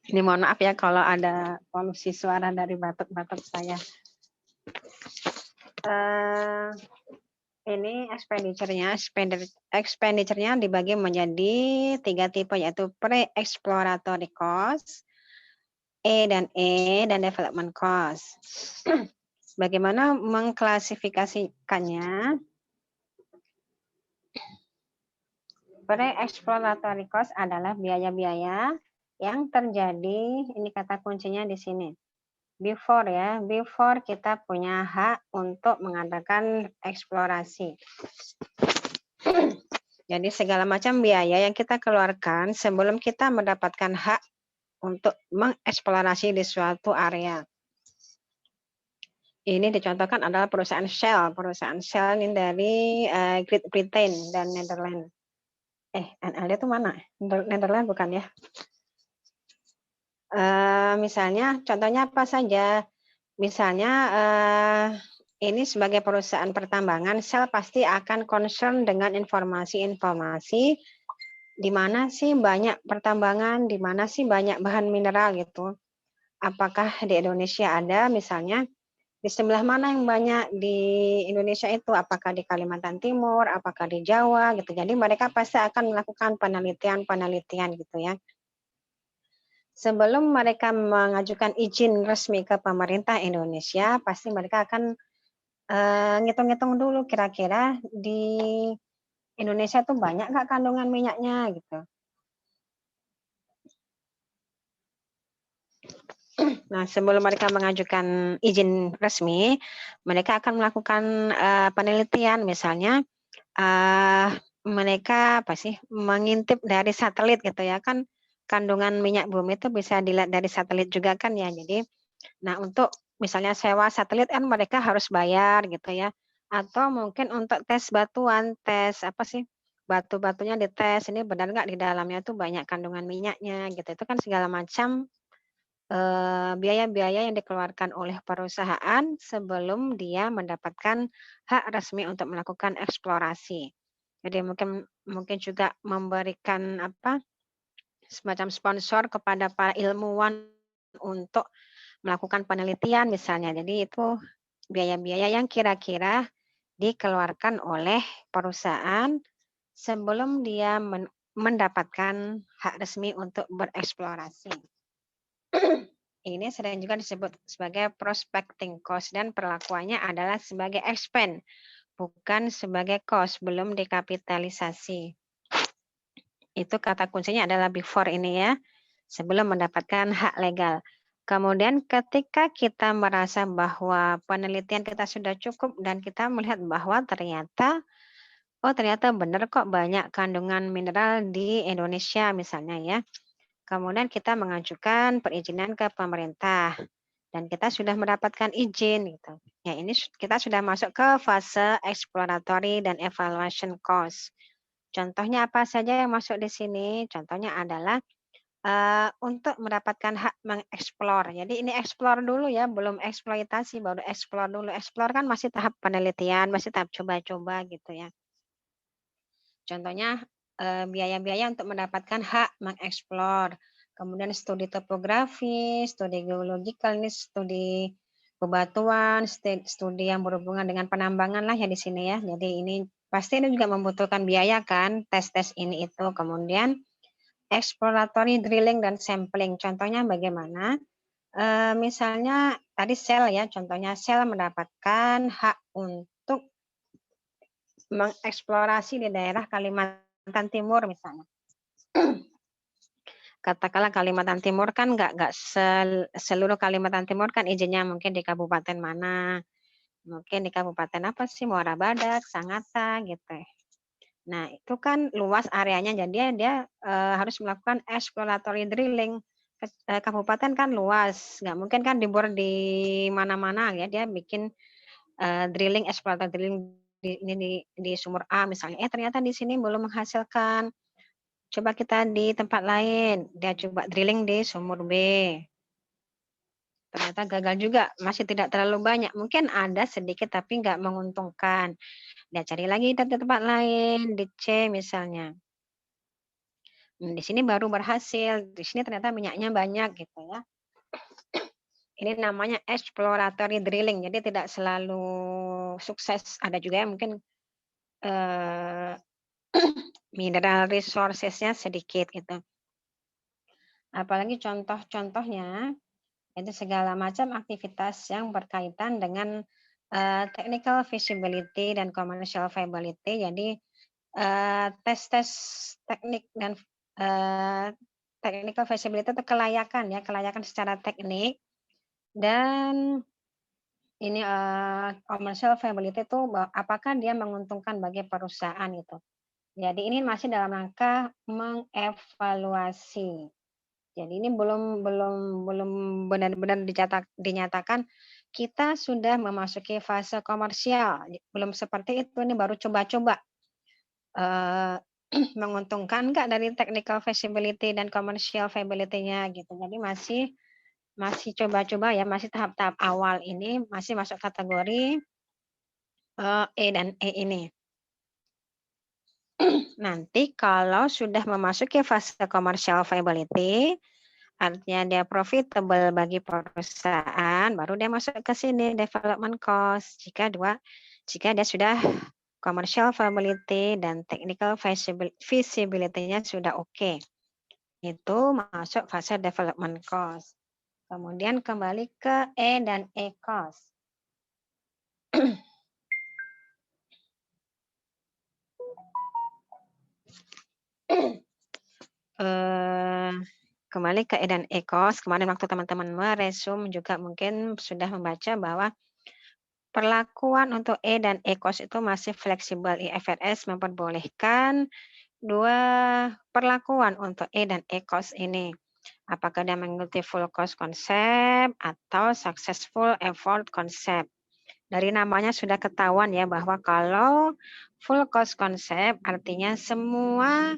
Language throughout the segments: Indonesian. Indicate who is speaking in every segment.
Speaker 1: Ini mohon maaf ya kalau ada polusi suara dari batuk-batuk saya. Ini expenditure-nya dibagi menjadi 3 tipe, yaitu pre-exploratory cost, dan development cost. Bagaimana mengklasifikasikannya? Pre-exploratory cost adalah biaya-biaya yang terjadi, ini kata kuncinya di sini. Before kita punya hak untuk mengadakan eksplorasi. Jadi segala macam biaya yang kita keluarkan sebelum kita mendapatkan hak untuk mengeksplorasi di suatu area. Ini dicontohkan adalah perusahaan Shell. Perusahaan Shell ini dari Great Britain dan Netherlands. NL itu mana? Netherlands bukan ya? Misalnya, contohnya apa saja? Misalnya, ini sebagai perusahaan pertambangan, Shell pasti akan concern dengan informasi-informasi di mana sih banyak pertambangan, di mana sih banyak bahan mineral gitu. Apakah di Indonesia ada, misalnya di sebelah mana yang banyak di Indonesia itu, apakah di Kalimantan Timur, apakah di Jawa gitu. Jadi mereka pasti akan melakukan penelitian gitu ya. Sebelum mereka mengajukan izin resmi ke pemerintah Indonesia, pasti mereka akan ngitung-ngitung dulu kira-kira di Indonesia tuh banyak nggak kandungan minyaknya gitu. Nah, sebelum mereka mengajukan izin resmi, mereka akan melakukan penelitian, misalnya mereka mengintip dari satelit gitu ya, kan kandungan minyak bumi itu bisa dilihat dari satelit juga kan ya. Jadi, nah untuk misalnya sewa satelit kan mereka harus bayar gitu ya. Atau mungkin untuk tes batuan, tes batu-batunya dites, ini benar nggak di dalamnya tuh banyak kandungan minyaknya gitu. Itu kan segala macam biaya-biaya yang dikeluarkan oleh perusahaan sebelum dia mendapatkan hak resmi untuk melakukan eksplorasi. Jadi mungkin mungkin juga memberikan semacam sponsor kepada para ilmuwan untuk melakukan penelitian misalnya. Jadi itu biaya-biaya yang kira-kira dikeluarkan oleh perusahaan sebelum dia mendapatkan hak resmi untuk bereksplorasi. Ini sering juga disebut sebagai prospecting cost dan perlakuannya adalah sebagai expense, bukan sebagai cost, belum dikapitalisasi. Itu kata kuncinya adalah before ini ya, sebelum mendapatkan hak legal. Kemudian ketika kita merasa bahwa penelitian kita sudah cukup dan kita melihat bahwa ternyata benar kok banyak kandungan mineral di Indonesia misalnya ya. Kemudian kita mengajukan perizinan ke pemerintah dan kita sudah mendapatkan izin gitu. Ya ini kita sudah masuk ke fase exploratory dan evaluation cost. Contohnya apa saja yang masuk di sini? Contohnya adalah untuk mendapatkan hak mengeksplor. Jadi ini eksplor dulu ya, belum eksploitasi, baru eksplor dulu. Eksplor kan masih tahap penelitian, masih tahap coba-coba gitu ya. Contohnya biaya-biaya untuk mendapatkan hak mengeksplor. Kemudian studi topografi, studi geologikal, ini studi bebatuan, studi yang berhubungan dengan penambangan lah ya di sini ya. Jadi ini pasti ini juga membutuhkan biaya kan, tes-tes ini itu. Kemudian exploratory drilling dan sampling. Contohnya bagaimana? Misalnya tadi Shell ya, contohnya Shell mendapatkan hak untuk mengeksplorasi di daerah Kalimantan Timur misalnya. Katakanlah Kalimantan Timur kan nggak seluruh Kalimantan Timur kan izinnya mungkin di kabupaten mana, mungkin di kabupaten apa sih, Muara Badak, Sangatta gitu. Nah itu kan luas areanya, jadi dia harus melakukan exploratory drilling. Kabupaten kan luas, nggak mungkin kan dibor di mana-mana ya, dia bikin drilling, exploratory drilling di sumur A misalnya, ternyata di sini belum menghasilkan. Coba kita di tempat lain, dia coba drilling di sumur B. Ternyata gagal juga, masih tidak terlalu banyak. Mungkin ada sedikit tapi nggak menguntungkan. Dia cari lagi di tempat lain, di C misalnya. Di sini baru berhasil, di sini ternyata minyaknya banyak gitu ya. Ini namanya exploratory drilling, jadi tidak selalu sukses, ada juga yang mungkin, eee, mineral resources-nya sedikit gitu. Apalagi contoh-contohnya, itu segala macam aktivitas yang berkaitan dengan, technical feasibility dan commercial viability. Jadi, tes-tes teknik dan, eee, technical feasibility itu kelayakan ya, kelayakan secara teknik dan ini, commercial viability itu apakah dia menguntungkan bagi perusahaan gitu. Jadi ini masih dalam rangka mengevaluasi. Jadi ini belum belum belum benar-benar dinyatakan kita sudah memasuki fase komersial, belum seperti itu, ini baru coba-coba, eee, menguntungkan nggak dari technical feasibility dan commercial viability-nya gitu. Jadi masih masih coba-coba ya, masih tahap-tahap awal ini, masih masuk kategori, E dan E ini. Nanti kalau sudah memasuki fase commercial viability, artinya dia profitable bagi perusahaan, baru dia masuk ke sini development cost. Jika dia sudah commercial viability dan technical feasibility-nya sudah oke, itu masuk fase development cost. Kemudian kembali ke E dan E cost. Eee, Kembali ke E dan E cost, kemarin waktu teman-teman meresum juga mungkin sudah membaca bahwa perlakuan untuk E dan E cost itu masih fleksibel. IFRS memperbolehkan 2 perlakuan untuk E dan E cost ini. Apakah dia mengikuti full cost concept atau successful effort concept. Dari namanya sudah ketahuan ya bahwa kalau full cost concept artinya semua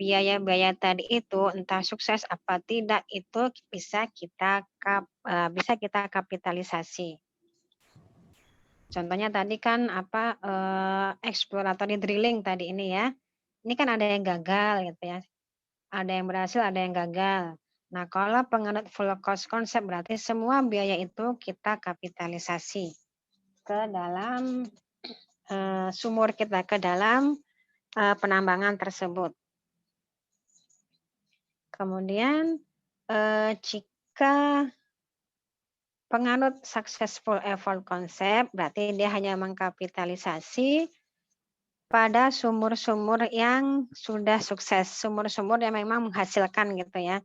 Speaker 1: biaya-biaya tadi itu entah sukses apa tidak itu bisa kita kapitalisasi. Contohnya tadi kan apa, exploratory drilling tadi ini ya. Ini kan ada yang gagal gitu ya, ada yang berhasil, ada yang gagal. Nah, kalau penganut full cost concept berarti semua biaya itu kita kapitalisasi ke dalam, sumur kita, ke dalam, penambangan tersebut. Kemudian, jika penganut successful effort concept berarti dia hanya mengkapitalisasi pada sumur-sumur yang sudah sukses, sumur-sumur yang memang menghasilkan gitu ya.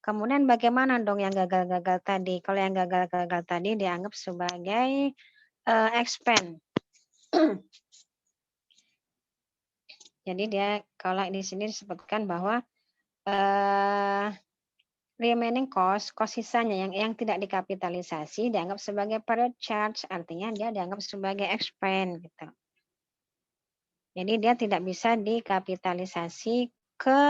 Speaker 1: Kemudian bagaimana dong yang gagal-gagal tadi? Kalau yang gagal-gagal tadi dianggap sebagai, expand. Jadi dia kalau di sini disebutkan bahwa, eee, remaining cost, cost sisanya yang tidak dikapitalisasi dianggap sebagai period charge, artinya dia dianggap sebagai expand gitu. Jadi dia tidak bisa dikapitalisasi ke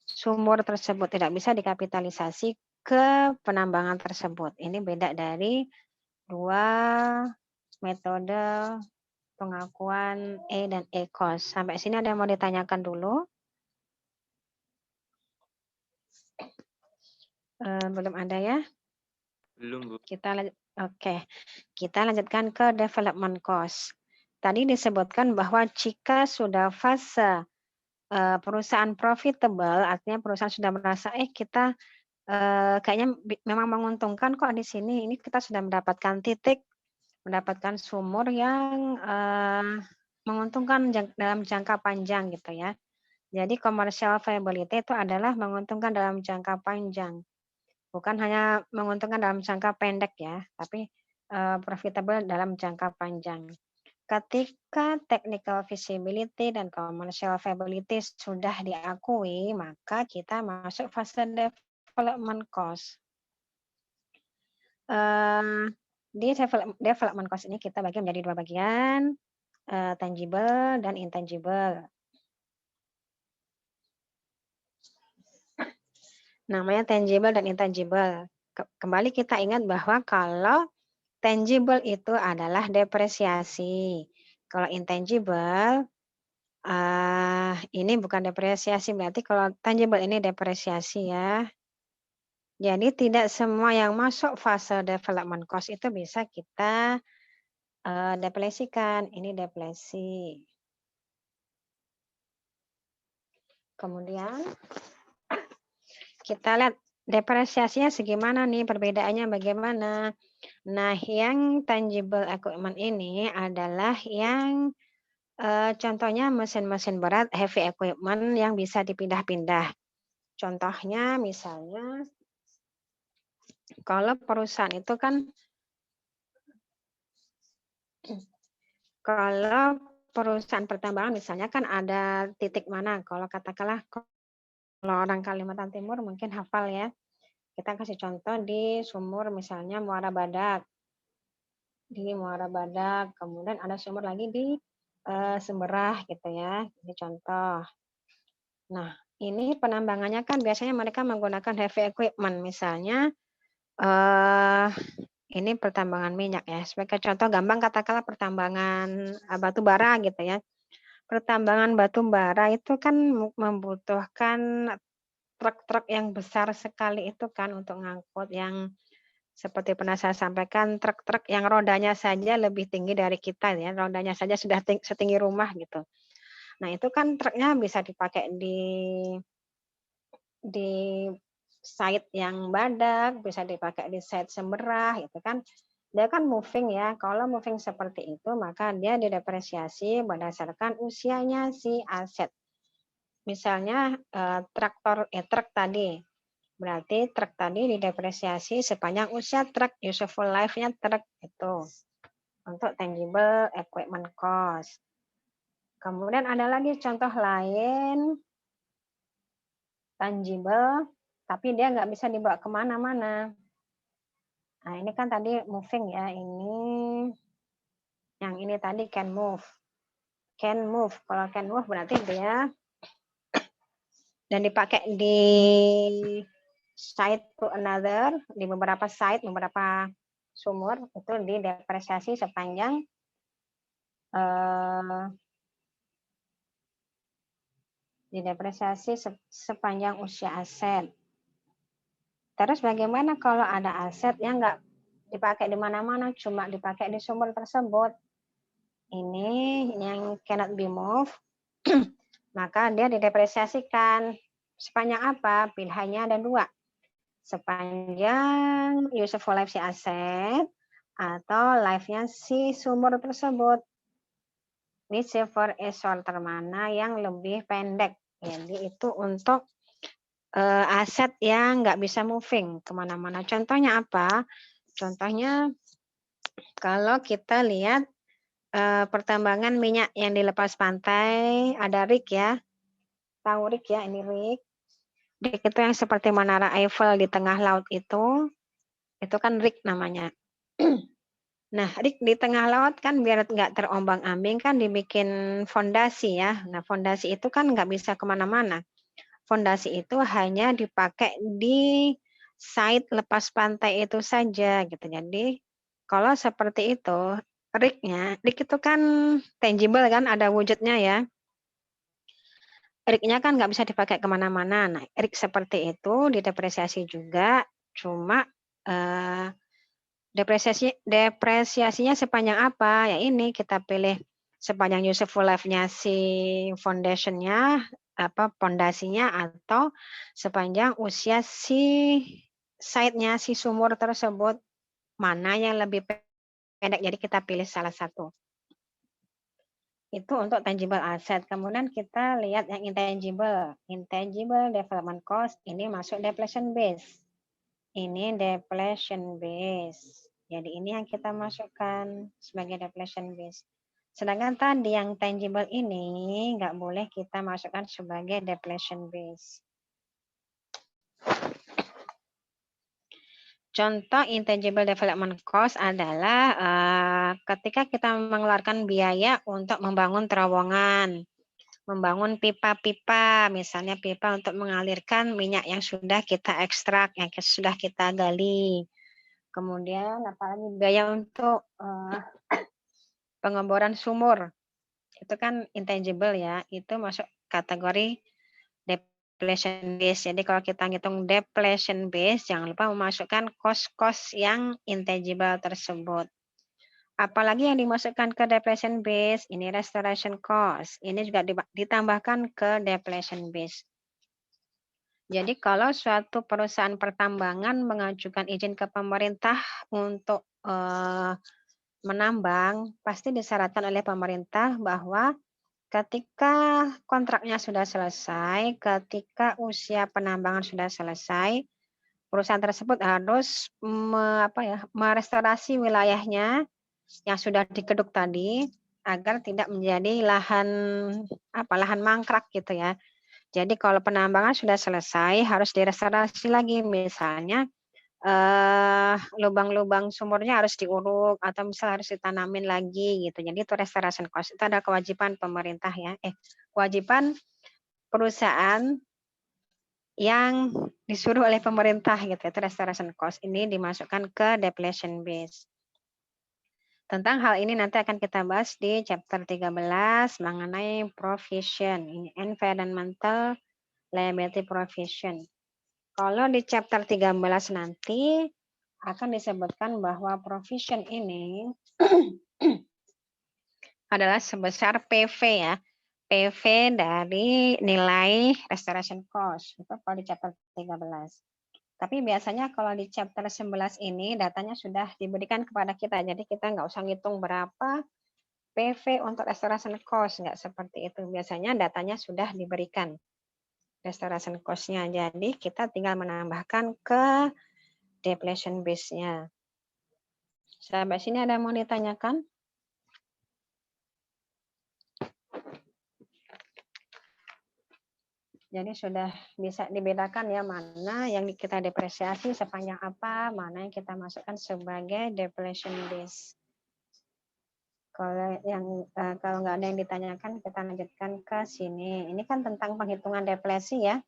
Speaker 1: sumur tersebut, tidak bisa dikapitalisasi ke penambangan tersebut. Ini beda dari 2 metode pengakuan E dan E cost. Sampai sini ada yang mau ditanyakan dulu? Belum ada ya?
Speaker 2: Belum, Bu.
Speaker 1: Oke, kita lanjutkan ke development cost. Tadi disebutkan bahwa jika sudah fase, perusahaan profitable, artinya perusahaan sudah merasa, kita, kayaknya memang menguntungkan kok di sini, ini kita sudah mendapatkan titik, mendapatkan sumur yang, menguntungkan dalam jangka panjang gitu ya. Jadi commercial viability itu adalah menguntungkan dalam jangka panjang. Bukan hanya menguntungkan dalam jangka pendek ya, tapi, profitable dalam jangka panjang. Ketika technical feasibility dan commercial viability sudah diakui, maka kita masuk fase development cost. Di development cost ini kita bagi menjadi 2 bagian, tangible dan intangible. Namanya tangible dan intangible. Kembali kita ingat bahwa kalau tangible itu adalah depresiasi. Kalau intangible, ini bukan depresiasi, berarti kalau tangible ini depresiasi ya. Jadi tidak semua yang masuk fase development cost itu bisa kita, depresikan, ini depresi. Kemudian kita lihat depresiasinya segimana nih, perbedaannya bagaimana. Nah, yang tangible equipment ini adalah yang, contohnya mesin-mesin berat, heavy equipment yang bisa dipindah-pindah. Contohnya misalnya kalau perusahaan itu kan kalau perusahaan pertambangan misalnya kan ada titik mana, kalau katakanlah kalau orang Kalimantan Timur mungkin hafal ya, kita kasih contoh di sumur misalnya Muara Badak. Di Muara Badak, kemudian ada sumur lagi di, Semberah gitu ya, ini contoh. Nah, ini penambangannya kan biasanya mereka menggunakan heavy equipment, misalnya, eee, ini pertambangan minyak ya, sebagai contoh gampang katakanlah pertambangan, batu bara gitu ya. Pertambangan batu bara itu kan membutuhkan truk-truk yang besar sekali itu kan untuk ngangkut yang seperti pernah saya sampaikan truk-truk yang rodanya saja lebih tinggi dari kita ya, rodanya saja sudah setinggi rumah gitu. Nah itu kan truknya bisa dipakai di site yang Badak, bisa dipakai di site Semberah gitu kan. Dia kan moving ya, kalau moving seperti itu maka dia didepresiasi berdasarkan usianya si aset. Misalnya, truk tadi, berarti truk tadi didepresiasi sepanjang usia truk, useful life-nya truk itu, untuk tangible equipment cost. Kemudian ada lagi contoh lain, tangible, tapi dia nggak bisa dibawa kemana-mana. Nah ini kan tadi moving ya, yang ini tadi can move. Can move, kalau can move berarti dia dan dipakai di site to another, di beberapa site, beberapa sumur itu didepresiasi sepanjang sepanjang usia aset. Terus bagaimana kalau ada aset yang nggak dipakai di mana-mana, cuma dipakai di sumur tersebut? Ini yang cannot be moved, maka dia didepresiasikan. Sepanjang apa? Pilihannya ada dua. Sepanjang useful life si aset atau life-nya si sumur tersebut. Whichever is shorter, mana yang lebih pendek. Jadi itu untuk aset yang nggak bisa moving kemana-mana. Contohnya apa? Contohnya kalau kita lihat pertambangan minyak yang dilepas pantai, ada rig ya. Tahu rig ya, ini rig. Rig itu yang seperti Menara Eiffel di tengah laut itu kan rig namanya. Nah, rig di tengah laut kan biar nggak terombang-ambing kan dibikin fondasi ya. Nah, fondasi itu kan nggak bisa kemana-mana. Fondasi itu hanya dipakai di site lepas pantai itu saja gitu. Jadi kalau seperti itu, rig itu kan tangible kan, ada wujudnya ya. Rig-nya kan nggak bisa dipakai kemana-mana. Nah, rig seperti itu didepresiasi juga, cuma depresiasinya sepanjang apa? Ya ini kita pilih sepanjang useful life-nya si foundation-nya, pondasinya atau sepanjang usia si site-nya, si sumur tersebut, mana yang lebih pendek, jadi kita pilih salah satu. Itu untuk tangible asset. Kemudian kita lihat yang intangible. Intangible development cost ini masuk depletion base. Ini depletion base. Jadi ini yang kita masukkan sebagai depletion base. Sedangkan tadi yang tangible ini nggak boleh kita masukkan sebagai depletion base. Contoh intangible development cost adalah ketika kita mengeluarkan biaya untuk membangun terowongan, membangun pipa-pipa, misalnya pipa untuk mengalirkan minyak yang sudah kita ekstrak, yang sudah kita gali. Kemudian apalagi biaya untuk pengeboran sumur, itu kan intangible ya, itu masuk kategori depletion base. Jadi kalau kita ngitung depletion base, jangan lupa memasukkan cost-cost yang intangible tersebut. Apalagi yang dimasukkan ke depletion base, ini restoration cost. Ini juga ditambahkan ke depletion base. Jadi kalau suatu perusahaan pertambangan mengajukan izin ke pemerintah untuk menambang, pasti disyaratkan oleh pemerintah bahwa ketika kontraknya sudah selesai, ketika usia penambangan sudah selesai, perusahaan tersebut harus merestorasi wilayahnya yang sudah dikeduk tadi agar tidak menjadi lahan mangkrak gitu ya. Jadi kalau penambangan sudah selesai harus direstorasi lagi, misalnya lubang-lubang sumurnya harus diuruk atau misal harus ditanamin lagi gitu. Jadi itu restoration cost. Itu ada kewajiban pemerintah ya. Kewajiban perusahaan yang disuruh oleh pemerintah gitu. Itu restoration cost. Ini dimasukkan ke depletion base. Tentang hal ini nanti akan kita bahas di chapter 13 mengenai provision. Ini environmental liability provision. Kalau di chapter 13 nanti akan disebutkan bahwa provision ini adalah sebesar PV ya. PV dari nilai restoration cost. Itu kalau di chapter 13. Tapi biasanya kalau di chapter 11 ini datanya sudah diberikan kepada kita. Jadi kita nggak usah ngitung berapa PV untuk restoration cost. Nggak seperti itu. Biasanya datanya sudah diberikan restoration cost-nya. Jadi kita tinggal menambahkan ke depletion base-nya. Sampai sini ada yang mau ditanyakan? Jadi sudah bisa dibedakan ya mana yang kita depresiasi sepanjang apa, mana yang kita masukkan sebagai depletion base. Kalau nggak ada yang ditanyakan, kita lanjutkan ke sini. Ini kan tentang penghitungan depresi ya.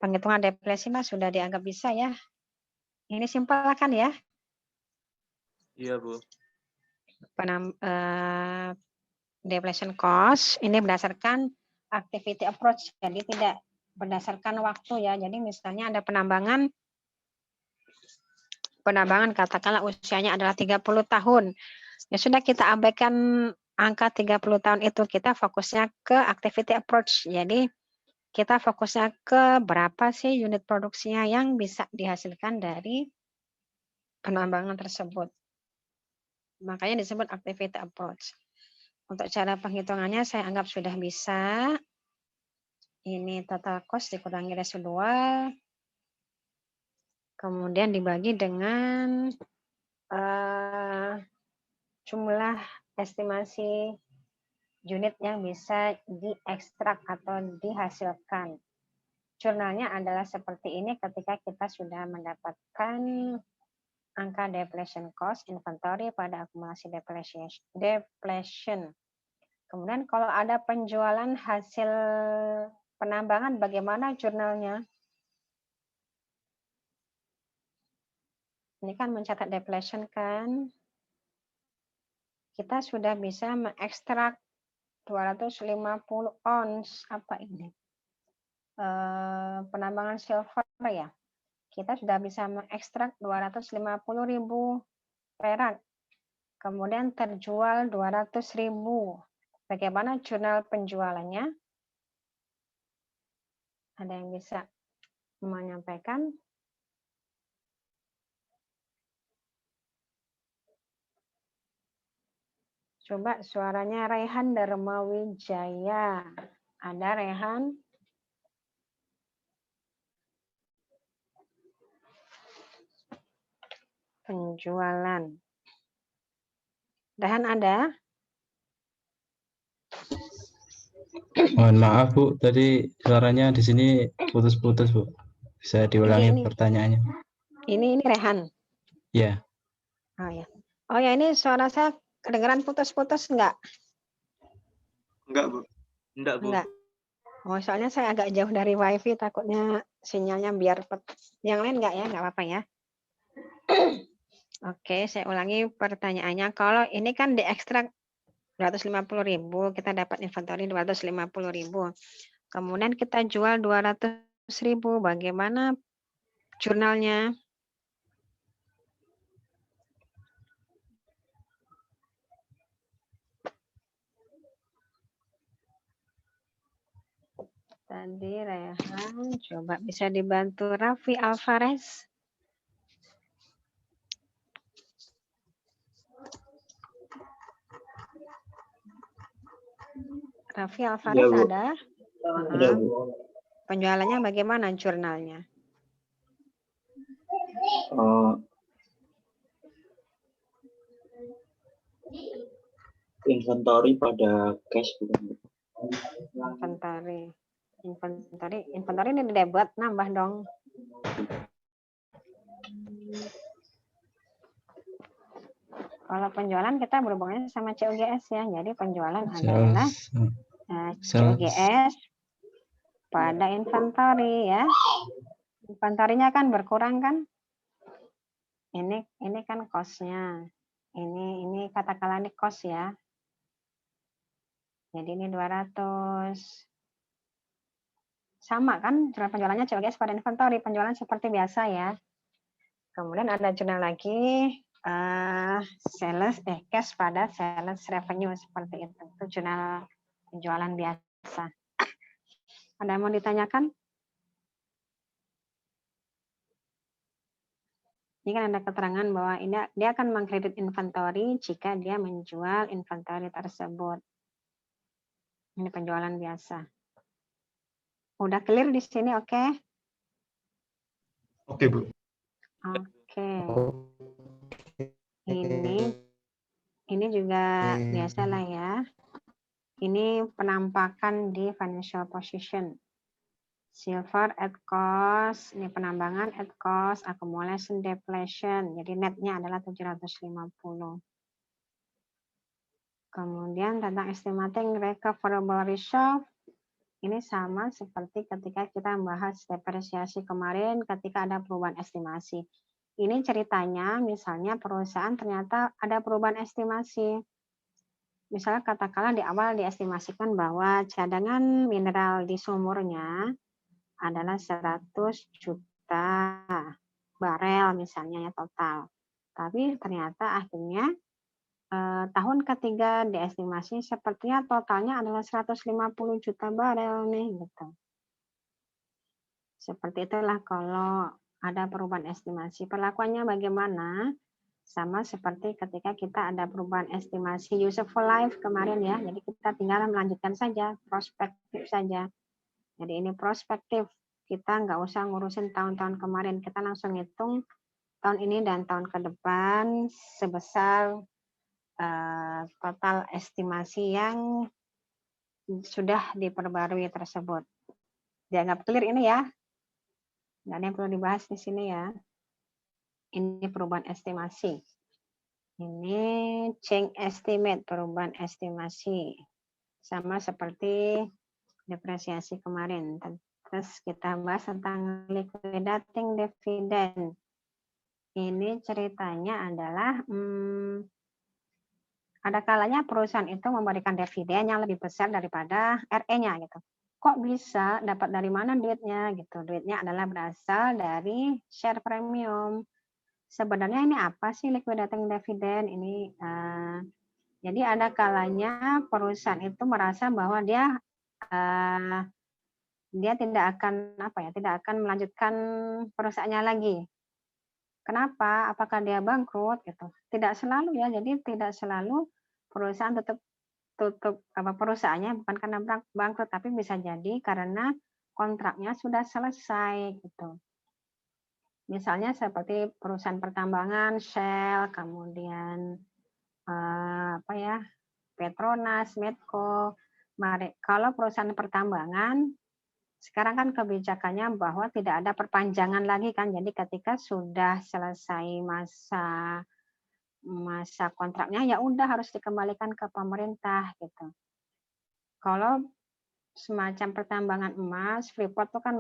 Speaker 1: Penghitungan depresi mah sudah dianggap bisa ya. Ini simpel kan ya?
Speaker 2: Iya, Bu.
Speaker 1: Depletion cost ini berdasarkan activity approach, jadi tidak berdasarkan waktu ya. Jadi misalnya ada penambangan katakanlah usianya adalah 30 tahun. Ya sudah kita abaikan angka 30 tahun itu, kita fokusnya ke activity approach. Jadi kita fokusnya ke berapa sih unit produksinya yang bisa dihasilkan dari penambangan tersebut. Makanya disebut activity approach. Untuk cara penghitungannya saya anggap sudah bisa. Ini total cost dikurangi residual, kemudian dibagi dengan jumlah estimasi unit yang bisa diekstrak atau dihasilkan. Jurnalnya adalah seperti ini ketika kita sudah mendapatkan angka depletion cost inventory pada akumulasi depletion. Kemudian kalau ada penjualan hasil penambangan, bagaimana jurnalnya? Ini kan mencatat depletion kan. Kita sudah bisa mengekstrak 250 ons. Apa ini? Penambangan silver ya. Kita sudah bisa mengekstrak 250.000 perak. Kemudian terjual 200.000. Bagaimana jurnal penjualannya? Ada yang bisa menyampaikan? Coba suaranya Rehan Darmawijaya. Ada Rehan? Penjualan. Rehan ada?
Speaker 3: Mohon maaf Bu, tadi suaranya di sini putus-putus Bu. Bisa diulangi pertanyaannya?
Speaker 1: Ini Rehan.
Speaker 3: Ya.
Speaker 1: Oh ya. Oh ya, ini suara saya kedengeran putus-putus enggak?
Speaker 2: Enggak, Bu. Enggak, Bu.
Speaker 1: Enggak. Oh, soalnya saya agak jauh dari WiFi, takutnya sinyalnya biar yang lain enggak ya, enggak apa-apa ya. Oke, saya ulangi pertanyaannya. Kalau ini kan diekstrak 250.000, kita dapat inventory 250.000. Kemudian kita jual 200.000, bagaimana jurnalnya? Tadi Rehan, coba bisa dibantu Raffi Alvarez. Raffi Alvarez
Speaker 2: Bu.
Speaker 1: ada?
Speaker 2: Ada, Bu.
Speaker 1: Penjualannya bagaimana jurnalnya?
Speaker 2: Inventory pada cash bukan?
Speaker 1: Inventory ini di debit, nambah dong. Kalau penjualan kita berhubungannya sama COGS ya. Jadi penjualan adalah COGS pada inventory ya. Inventory-nya kan berkurang kan? Ini kan cost-nya. Ini katakanlah ini cost ya. Jadi ini 200. Sama kan penjualannya COGS pada inventory, penjualan seperti biasa ya. Kemudian ada jurnal lagi cash pada sales revenue seperti itu. Itu jurnal penjualan biasa. Ada yang mau ditanyakan? Ini kan ada keterangan bahwa ini dia akan mengkredit inventory jika dia menjual inventory tersebut. Ini penjualan biasa. Udah clear di sini, oke?
Speaker 2: Oke, Bu.
Speaker 1: Oke. Ini juga biasalah ya. Ini penampakan di financial position. Silver at cost, ini penambangan at cost, accumulation depletion. Jadi netnya adalah 750. Kemudian tentang estimating recoverable reserve, ini sama seperti ketika kita membahas depresiasi kemarin ketika ada perubahan estimasi. Ini ceritanya misalnya perusahaan ternyata ada perubahan estimasi. Misalnya katakanlah di awal diestimasikan bahwa cadangan mineral di sumurnya adalah 100 juta barel misalnya ya total. Tapi ternyata akhirnya tahun ketiga diestimasi sepertinya totalnya adalah 150 juta barel nih gitu. Seperti itulah kalau ada perubahan estimasi. Perlakuannya bagaimana? Sama seperti ketika kita ada perubahan estimasi useful life kemarin ya. Jadi kita tinggal melanjutkan saja, prospektif saja. Jadi ini prospektif. Kita nggak usah ngurusin tahun-tahun kemarin. Kita langsung hitung tahun ini dan tahun ke depan sebesar total estimasi yang sudah diperbarui tersebut. Dianggap clear ini ya. Nggak ada yang perlu dibahas di sini ya. Ini perubahan estimasi. Ini change estimate, perubahan estimasi. Sama seperti depresiasi kemarin. Terus kita bahas tentang liquidating dividend. Ini ceritanya adalah ada kalanya perusahaan itu memberikan dividen yang lebih besar daripada RE-nya gitu. Kok bisa dapat dari mana duitnya gitu? Duitnya adalah berasal dari share premium. Sebenarnya ini apa sih liquidating dividend? Ini jadi ada kalanya perusahaan itu merasa bahwa dia tidak akan melanjutkan perusahaannya lagi. Kenapa? Apakah dia bangkrut gitu? Tidak selalu ya. Jadi tidak selalu perusahaan tutup perusahaannya bukan karena bangkrut, tapi bisa jadi karena kontraknya sudah selesai gitu. Misalnya seperti perusahaan pertambangan Shell, kemudian Petronas, Medco. Kalau perusahaan pertambangan sekarang kan kebijakannya bahwa tidak ada perpanjangan lagi kan. Jadi ketika sudah selesai masa kontraknya ya udah harus dikembalikan ke pemerintah gitu. Kalau semacam pertambangan emas, Freeport itu kan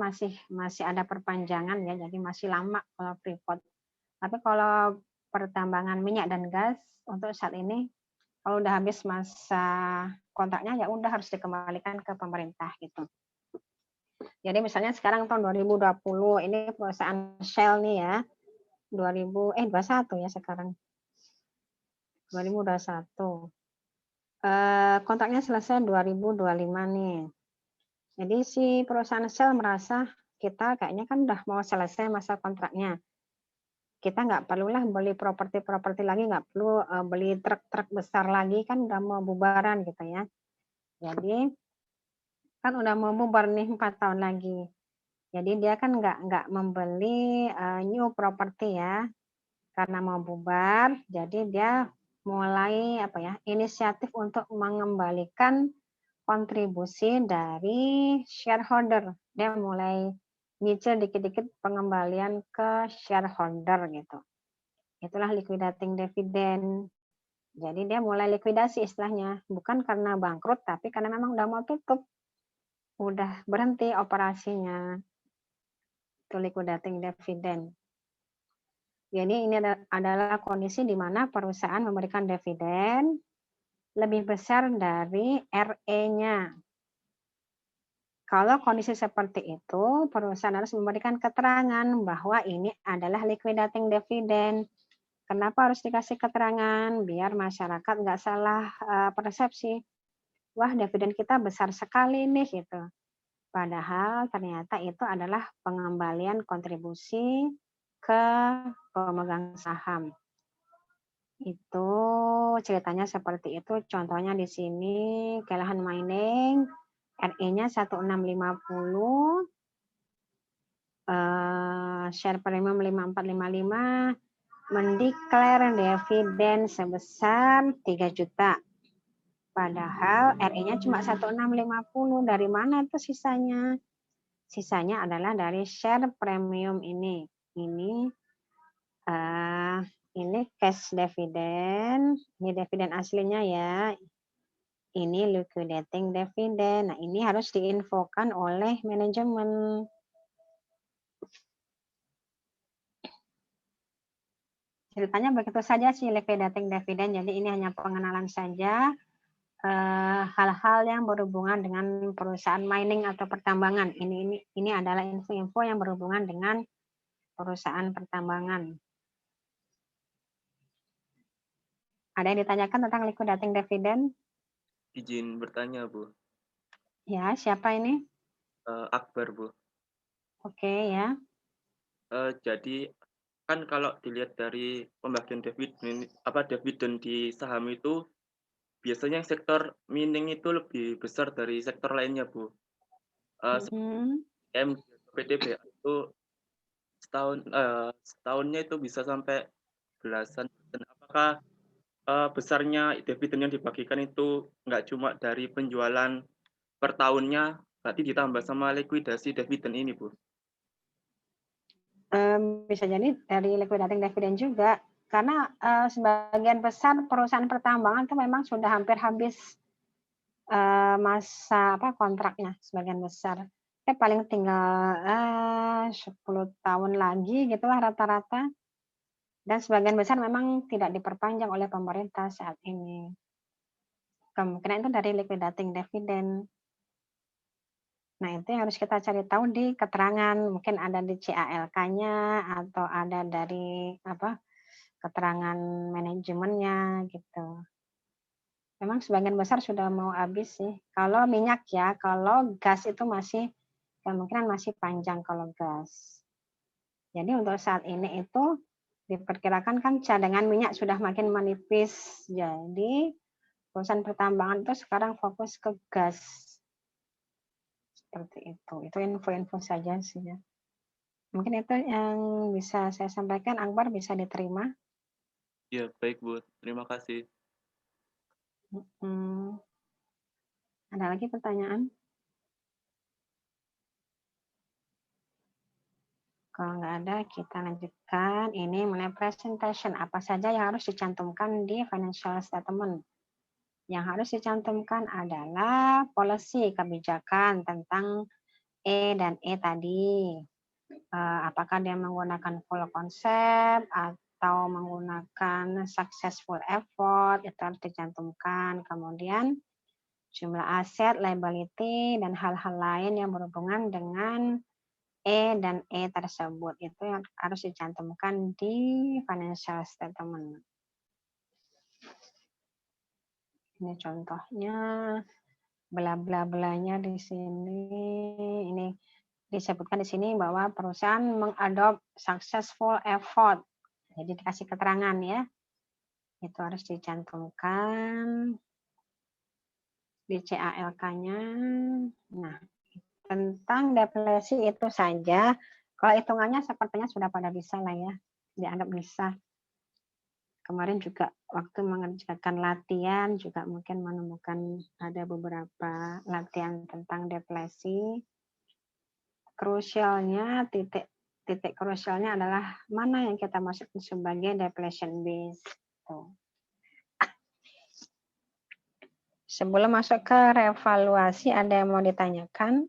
Speaker 1: masih ada perpanjangan ya, jadi masih lama kalau Freeport. Tapi kalau pertambangan minyak dan gas untuk saat ini kalau udah habis masa kontraknya ya udah harus dikembalikan ke pemerintah gitu. Jadi misalnya sekarang tahun 2020 ini perusahaan Shell nih ya, 21 ya sekarang, 2021. Kontraknya selesai 2025 nih. Jadi si perusahaan Shell merasa kita kayaknya kan udah mau selesai masa kontraknya. Kita nggak perlulah beli properti lagi, nggak perlu beli truk-truk besar lagi, kan udah mau bubaran gitu ya. Jadi kan udah mau bubar nih 4 tahun lagi. Jadi dia kan nggak membeli new property ya, karena mau bubar. Jadi dia mulai inisiatif untuk mengembalikan kontribusi dari shareholder. Dia mulai nyicil dikit-dikit pengembalian ke shareholder gitu. Itulah liquidating dividend. Jadi dia mulai likuidasi istilahnya, bukan karena bangkrut, tapi karena memang udah mau tutup, udah berhenti operasinya. Itu liquidating dividend. Jadi ini adalah kondisi di mana perusahaan memberikan dividen lebih besar dari RE-nya. Kalau kondisi seperti itu, perusahaan harus memberikan keterangan bahwa ini adalah liquidating dividend. Kenapa harus dikasih keterangan? Biar masyarakat nggak salah persepsi. Wah, dividen kita besar sekali nih gitu. Padahal ternyata itu adalah pengembalian kontribusi ke pemegang saham. Itu ceritanya seperti itu. Contohnya di sini Kelahan Mining, RE-nya 1650, share premium 5455, mendeklar dividen sebesar 3 juta. Padahal RE-nya cuma 1650. Dari mana itu sisanya? Sisanya adalah dari share premium ini. Ini cash dividend, ini dividen aslinya ya. Ini liquidating dividend. Nah, ini harus diinfokan oleh manajemen. Ceritanya begitu saja sih liquidating dividend. Jadi ini hanya pengenalan saja hal-hal yang berhubungan dengan perusahaan mining atau pertambangan. Ini adalah info-info yang berhubungan dengan perusahaan pertambangan. Ada yang ditanyakan tentang liquidating dividend?
Speaker 4: Izin bertanya, Bu.
Speaker 1: Ya, siapa ini?
Speaker 4: Akbar, Bu.
Speaker 1: Oke ya.
Speaker 4: Jadi kan kalau dilihat dari pembagian dividen di saham itu biasanya sektor mining itu lebih besar dari sektor lainnya, Bu. PDB itu setahunnya itu bisa sampai belasan. Dan apakah besarnya dividen yang dibagikan itu nggak cuma dari penjualan per tahunnya, berarti ditambah sama likuidasi dividen ini, Bu?
Speaker 1: Bisa jadi dari liquidating dividend juga, karena sebagian besar perusahaan pertambangan itu memang sudah hampir habis masa kontraknya, sebagian besar. Paling tinggal 10 tahun lagi gitulah rata-rata. Dan sebagian besar memang tidak diperpanjang oleh pemerintah saat ini. Kemungkinan itu dari liquidating dividend. Nah, itu yang harus kita cari tahu di keterangan, mungkin ada di CALK-nya atau ada dari keterangan manajemennya gitu. Memang sebagian besar sudah mau habis sih. Kalau minyak ya, kalau gas itu masih kemungkinan masih panjang kalau gas. Jadi untuk saat ini itu diperkirakan kan cadangan minyak sudah makin menipis. Jadi perusahaan pertambangan itu sekarang fokus ke gas. Seperti itu. Itu info-info saja sih ya. Mungkin itu yang bisa saya sampaikan. Akbar, bisa diterima?
Speaker 4: Ya, baik, Bu. Terima kasih.
Speaker 1: Ada lagi pertanyaan? Kalau nggak ada, kita lanjutkan. Ini mengenai presentation. Apa saja yang harus dicantumkan di financial statement? Yang harus dicantumkan adalah policy, kebijakan tentang E dan E tadi. Apakah dia menggunakan full concept atau menggunakan successful effort, itu harus dicantumkan. Kemudian jumlah aset, liability, dan hal-hal lain yang berhubungan dengan E dan E tersebut. Itu yang harus dicantumkan di financial statement. Ini contohnya, bla bla blanya di sini. Ini disebutkan di sini bahwa perusahaan mengadop successful effort. Jadi dikasih keterangan ya. Itu harus dicantumkan di CALK-nya. Nah, tentang deflasi itu saja. Kalau hitungannya sepertinya sudah pada bisa lah ya. Dianggap bisa. Kemarin juga waktu mengerjakan latihan juga mungkin menemukan ada beberapa latihan tentang deflasi. Krusialnya, titik krusialnya adalah mana yang kita masukkan sebagai deflation base. Tuh. Sebelum masuk ke revaluasi, ada yang mau ditanyakan?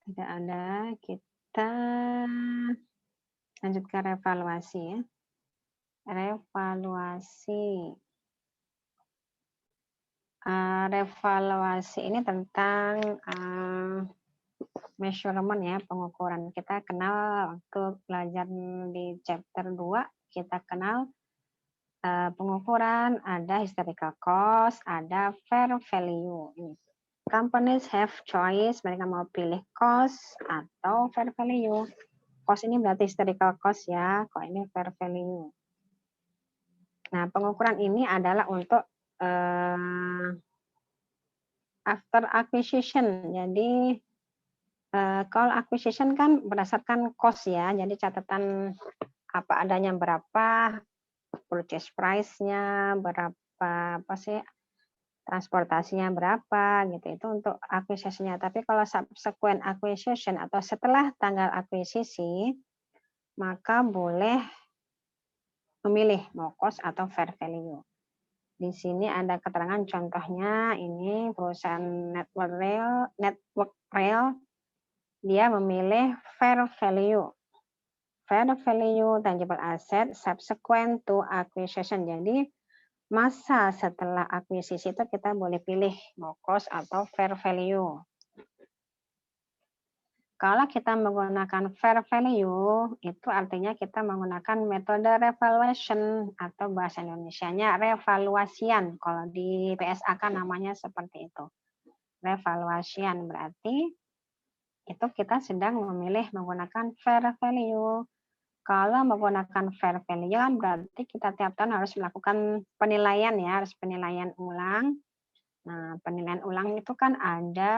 Speaker 1: Tidak ada, kita lanjut ke revaluasi ya. Revaluasi. Revaluasi ini tentang measurement ya, pengukuran. Kita kenal waktu belajar di chapter 2, kita kenal pengukuran, ada historical cost, ada fair value. Companies have choice, mereka mau pilih cost atau fair value. Cost ini berarti historical cost ya, kok ini fair value. Nah, pengukuran ini adalah untuk after acquisition. Jadi kalau acquisition kan berdasarkan cost ya, jadi catatan apa adanya berapa, purchase price-nya berapa, apa sih transportasinya berapa gitu, itu untuk acquisition-nya. Tapi kalau subsequent acquisition atau setelah tanggal akuisisi, maka boleh memilih mau cost atau fair value. Di sini ada keterangan contohnya, ini perusahaan Network Rail, dia memilih fair value. Fair value tangible asset subsequent to acquisition. Jadi masa setelah akuisisi itu kita boleh pilih mau cost atau fair value. Kalau kita menggunakan fair value, itu artinya kita menggunakan metode revaluation atau bahasa Indonesianya revaluasian. Kalau di PSAK namanya seperti itu. Revaluasian berarti itu kita sedang memilih menggunakan fair value. Kalau menggunakan fair value kan berarti kita tiap tahun harus melakukan penilaian ya, harus penilaian ulang. Nah, penilaian ulang itu kan ada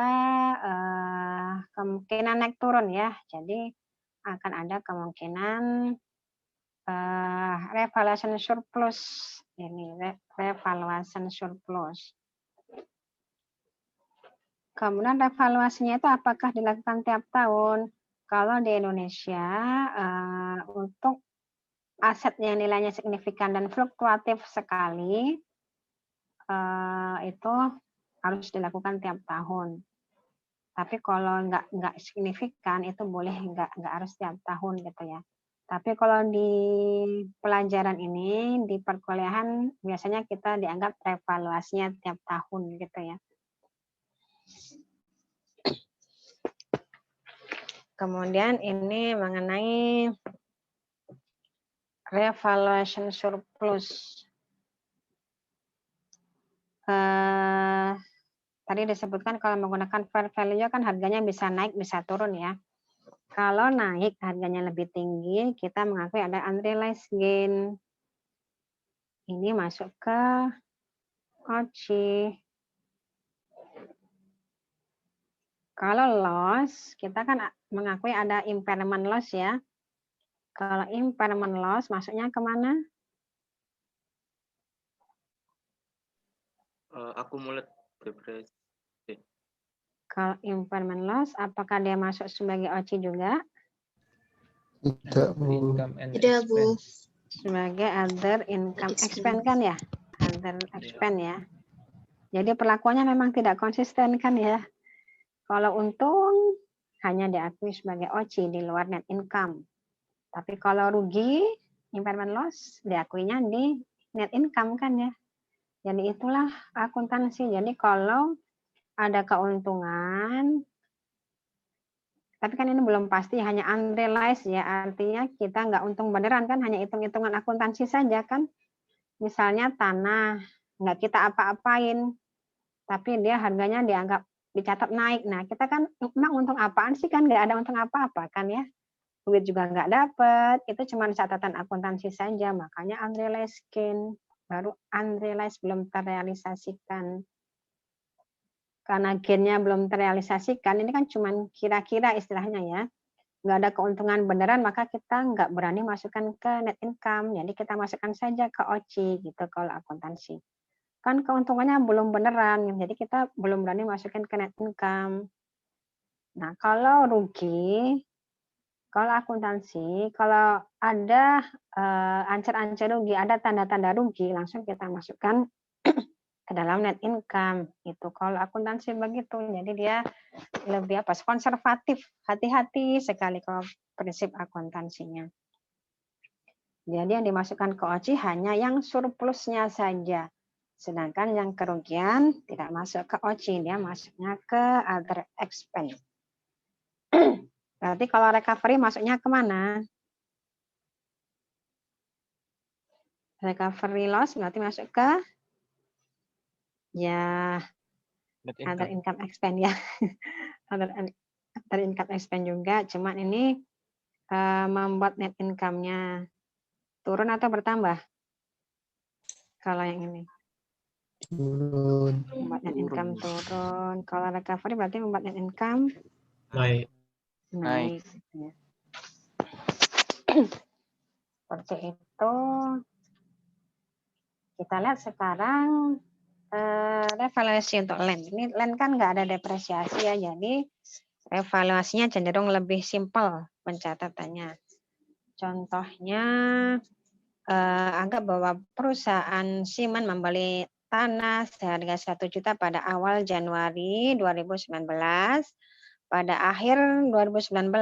Speaker 1: kemungkinan naik turun ya. Jadi akan ada kemungkinan revaluation surplus. Ini revaluation surplus. Kemudian revaluasinya itu apakah dilakukan tiap tahun? Kalau di Indonesia untuk aset yang nilainya signifikan dan fluktuatif sekali, itu harus dilakukan tiap tahun. Tapi kalau nggak signifikan itu boleh nggak harus tiap tahun gitu ya. Tapi kalau di pelajaran ini di perkuliahan biasanya kita dianggap revaluasinya tiap tahun gitu ya. Kemudian ini mengenai revaluation surplus. Tadi disebutkan kalau menggunakan fair value kan harganya bisa naik, bisa turun ya. Kalau naik harganya lebih tinggi, kita mengakui ada unrealized gain. Ini masuk ke OC. Kalau loss, kita kan mengakui ada impairment loss ya. Kalau impairment loss masuknya kemana?
Speaker 4: Accumulate depreciation.
Speaker 1: Kalau impairment loss, apakah dia masuk sebagai OC juga?
Speaker 2: Tidak, Bu.
Speaker 5: Tidak, Bu.
Speaker 1: Sebagai other income expense kan ya? Other expense ya. Jadi perlakuannya memang tidak konsisten kan ya? Kalau untung hanya diakui sebagai OC di luar net income. Tapi kalau rugi impairment loss diakuinya di net income kan ya. Jadi itulah akuntansi. Jadi kalau ada keuntungan, tapi kan ini belum pasti, hanya unrealized ya, artinya kita nggak untung beneran kan, hanya hitung-hitungan akuntansi saja kan. Misalnya tanah, nggak kita apa-apain, tapi dia harganya dianggap dicatat naik. Nah, kita kan emang untung apaan sih, kan nggak ada untung apa-apa kan ya. Duit juga nggak dapet, itu cuma catatan akuntansi saja, makanya unrealized gain, baru unrealized belum terrealisasikan. Karena gainnya belum terrealisasikan, ini kan cuma kira-kira istilahnya ya, nggak ada keuntungan beneran, maka kita nggak berani masukkan ke net income, jadi kita masukkan saja ke OC gitu kalau akuntansi. Kan keuntungannya belum beneran, jadi kita belum berani masukkan ke net income. Nah, kalau rugi, kalau akuntansi, kalau ada ancer-ancer rugi, ada tanda-tanda rugi, langsung kita masukkan ke dalam net income. Itu kalau akuntansi begitu. Jadi dia lebih konservatif, hati-hati sekali kalau prinsip akuntansinya. Jadi yang dimasukkan ke OC hanya yang surplusnya saja. Sedangkan yang kerugian tidak masuk ke OC, dia masuknya ke other expense. Berarti kalau recovery masuknya kemana? Recovery loss berarti masuk ke ya other income expense ya. other income expense juga, cuman ini membuat net income-nya turun atau bertambah? Kalau yang ini
Speaker 2: Turun.
Speaker 1: membuat net income turun. Kalau recovery berarti membuat net income
Speaker 2: Naik.
Speaker 1: naik. Ya. Seperti itu. Kita lihat sekarang revaluasi untuk land. Ini land kan nggak ada depresiasi ya, jadi revaluasinya cenderung lebih simpel pencatatannya. Contohnya, anggap bahwa perusahaan Siemens membeli tanah seharga 1 juta pada awal Januari 2019. Pada akhir 2019,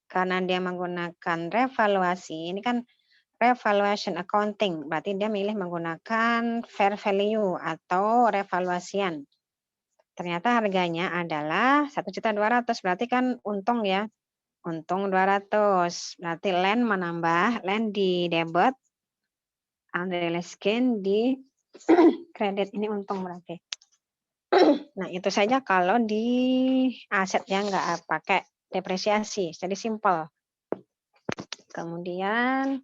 Speaker 1: karena dia menggunakan revaluasi, ini kan revaluation accounting, berarti dia milih menggunakan fair value atau revaluasian. Ternyata harganya adalah 1.200.000, berarti kan untung ya. Untung 200. Berarti land menambah, land di debit, unrealized gain di kredit, ini untung berarti. Nah, itu saja kalau di aset yang nggak pakai depresiasi, jadi simple. Kemudian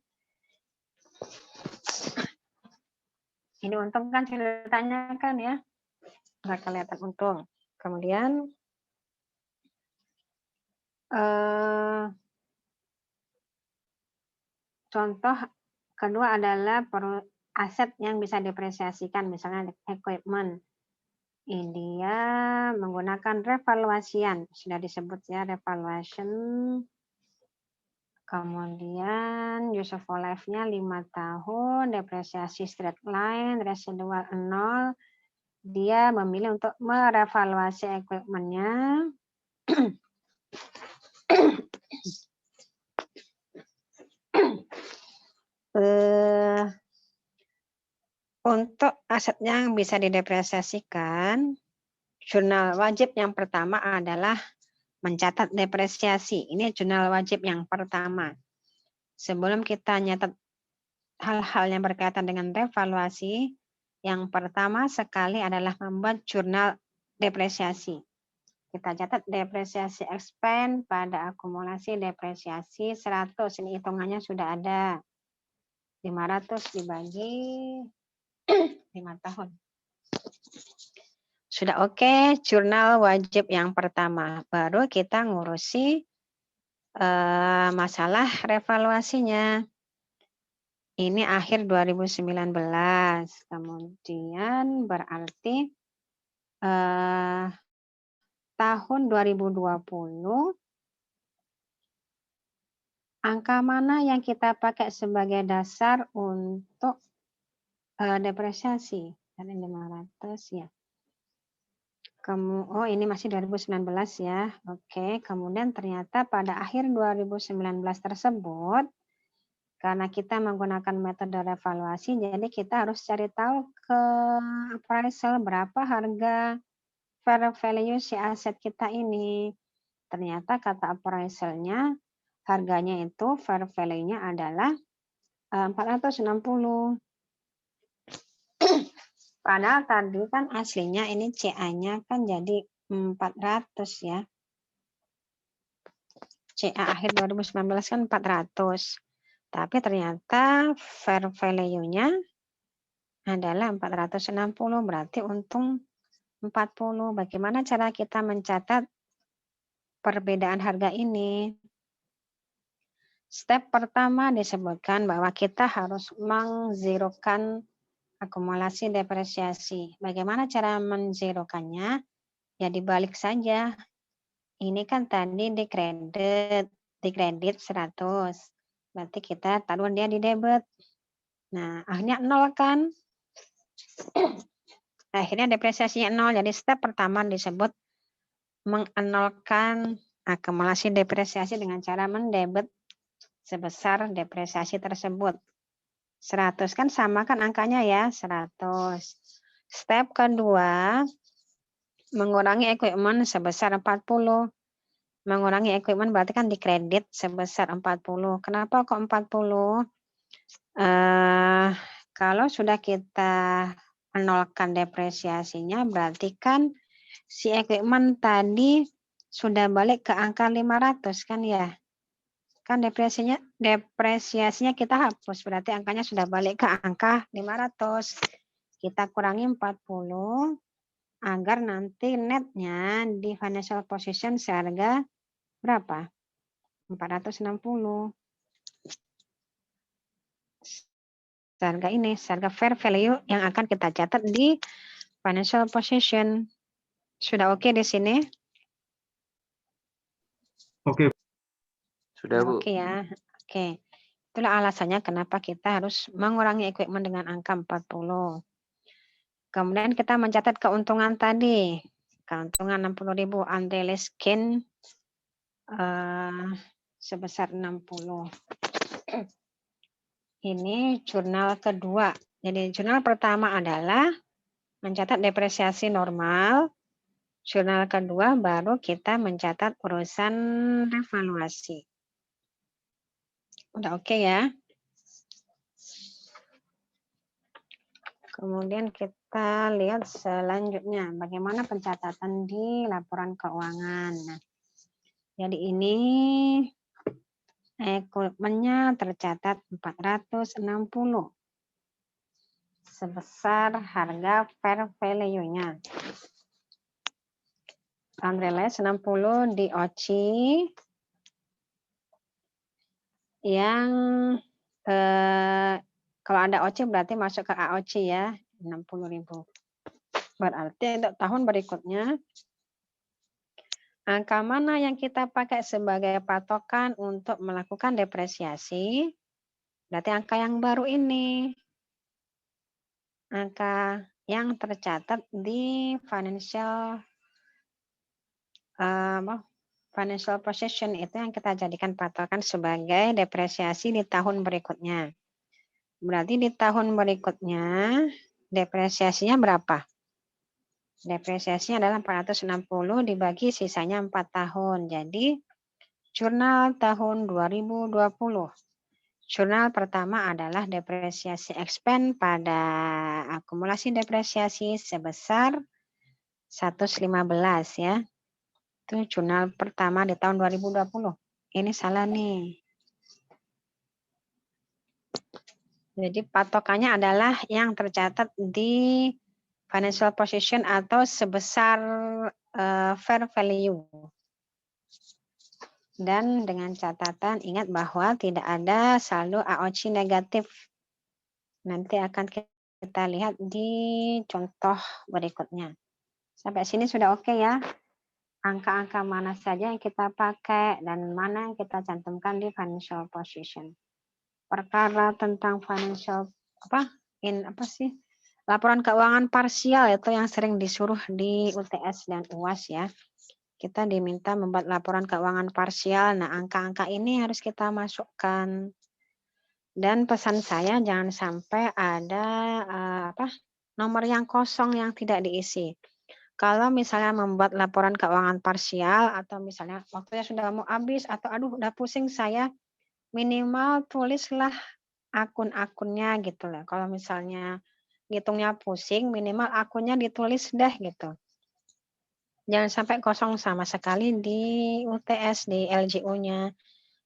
Speaker 1: ini untung kan ceritanya kan ya, nggak kelihatan untung. Kemudian contoh kedua adalah aset yang bisa depresiasikan, misalnya equipment. Ini dia menggunakan revaluasian, sudah disebut ya revaluation. Kemudian useful life-nya 5 tahun, depresiasi straight line, residual 0. Dia memilih untuk merevaluasi equipment-nya. Untuk aset yang bisa didepresiasikan, jurnal wajib yang pertama adalah mencatat depresiasi. Ini jurnal wajib yang pertama. Sebelum kita nyatat hal-hal yang berkaitan dengan revaluasi, yang pertama sekali adalah membuat jurnal depresiasi. Kita catat depresiasi expense pada akumulasi depresiasi 100. Ini hitungannya sudah ada. 500 dibagi 5 tahun. Sudah oke, jurnal wajib yang pertama. Baru kita ngurusi masalah revaluasinya. Ini akhir 2019. Kemudian berarti tahun 2020, angka mana yang kita pakai sebagai dasar untuk depresiasi? Ada 500 ya. Oh, ini masih 2019 ya. Oke, kemudian ternyata pada akhir 2019 tersebut Karena kita menggunakan metode revaluasi, jadi kita harus cari tahu ke appraisal berapa harga fair value si aset kita ini. Ternyata kata appraisalnya harganya itu fair value-nya adalah 460. Padahal tadi kan aslinya ini CA-nya kan jadi 400 ya. CA akhir 2019 kan 400. Tapi ternyata fair value-nya adalah 460, berarti untung 40. Bagaimana cara kita mencatat perbedaan harga ini? Step pertama disebutkan bahwa kita harus mengzerokan akumulasi depresiasi. Bagaimana cara menzerokannya? Ya dibalik saja. Ini kan tadi dikredit 100. Berarti kita taruh dia di debit. Nah, akhirnya 0 kan? Akhirnya depresiasinya 0. Jadi step pertama disebut mengenolkan akumulasi depresiasi dengan cara mendebit sebesar depresiasi tersebut. 100 kan sama kan angkanya ya, 100. Step kedua, mengurangi equipment sebesar 40. Mengurangi equipment berarti kan dikredit sebesar 40. Kenapa kok 40? Kalau sudah kita menolakkan depresiasinya, berarti kan si equipment tadi sudah balik ke angka 500 kan ya. Kan depresiasinya kita hapus, berarti angkanya sudah balik ke angka 500. Kita kurangi 40 agar nanti netnya di financial position seharga berapa? 460. Seharga ini, seharga fair value yang akan kita catat di financial position. Sudah oke di sini?
Speaker 2: Oke.
Speaker 4: Sudah, Bu.
Speaker 1: Oke ya. Oke. Itulah alasannya kenapa kita harus mengurangi equipment dengan angka 40. Kemudian kita mencatat keuntungan tadi. Keuntungan 60.000 unrealized gain sebesar 60. Ini jurnal kedua. Jadi jurnal pertama adalah mencatat depresiasi normal. Jurnal kedua baru kita mencatat urusan revaluasi. Udah oke ya. Kemudian kita lihat selanjutnya bagaimana pencatatan di laporan keuangan. Nah, jadi ini equipment-nya tercatat 460 sebesar harga fair value-nya. Unrealized 60 di OC yang kalau ada OC berarti masuk ke AOC ya, 60.000. Berarti untuk tahun berikutnya angka mana yang kita pakai sebagai patokan untuk melakukan depresiasi? Berarti angka yang baru ini. Angka yang tercatat di financial position itu yang kita jadikan patokan sebagai depresiasi di tahun berikutnya. Berarti di tahun berikutnya depresiasinya berapa? Depresiasinya adalah 460 dibagi sisanya 4 tahun. Jadi jurnal tahun 2020. Jurnal pertama adalah depresiasi expense pada akumulasi depresiasi sebesar 115 ya. Itu jurnal pertama di tahun 2020. Ini salah nih. Jadi patokannya adalah yang tercatat di financial position atau sebesar fair value. Dan dengan catatan ingat bahwa tidak ada saldo AOC negatif. Nanti akan kita lihat di contoh berikutnya. Sampai sini sudah oke ya. Angka-angka mana saja yang kita pakai dan mana yang kita cantumkan di financial position. Perkara tentang financial laporan keuangan parsial itu yang sering disuruh di UTS dan UAS ya. Kita diminta membuat laporan keuangan parsial. Nah, angka-angka ini harus kita masukkan. Dan pesan saya jangan sampai ada nomor yang kosong yang tidak diisi. Kalau misalnya membuat laporan keuangan parsial atau misalnya waktunya sudah mau habis atau aduh udah pusing saya, minimal tulislah akun-akunnya gitu loh. Kalau misalnya ngitungnya pusing, minimal akunnya ditulis deh gitu. Jangan sampai kosong sama sekali di UTS, di LJU-nya.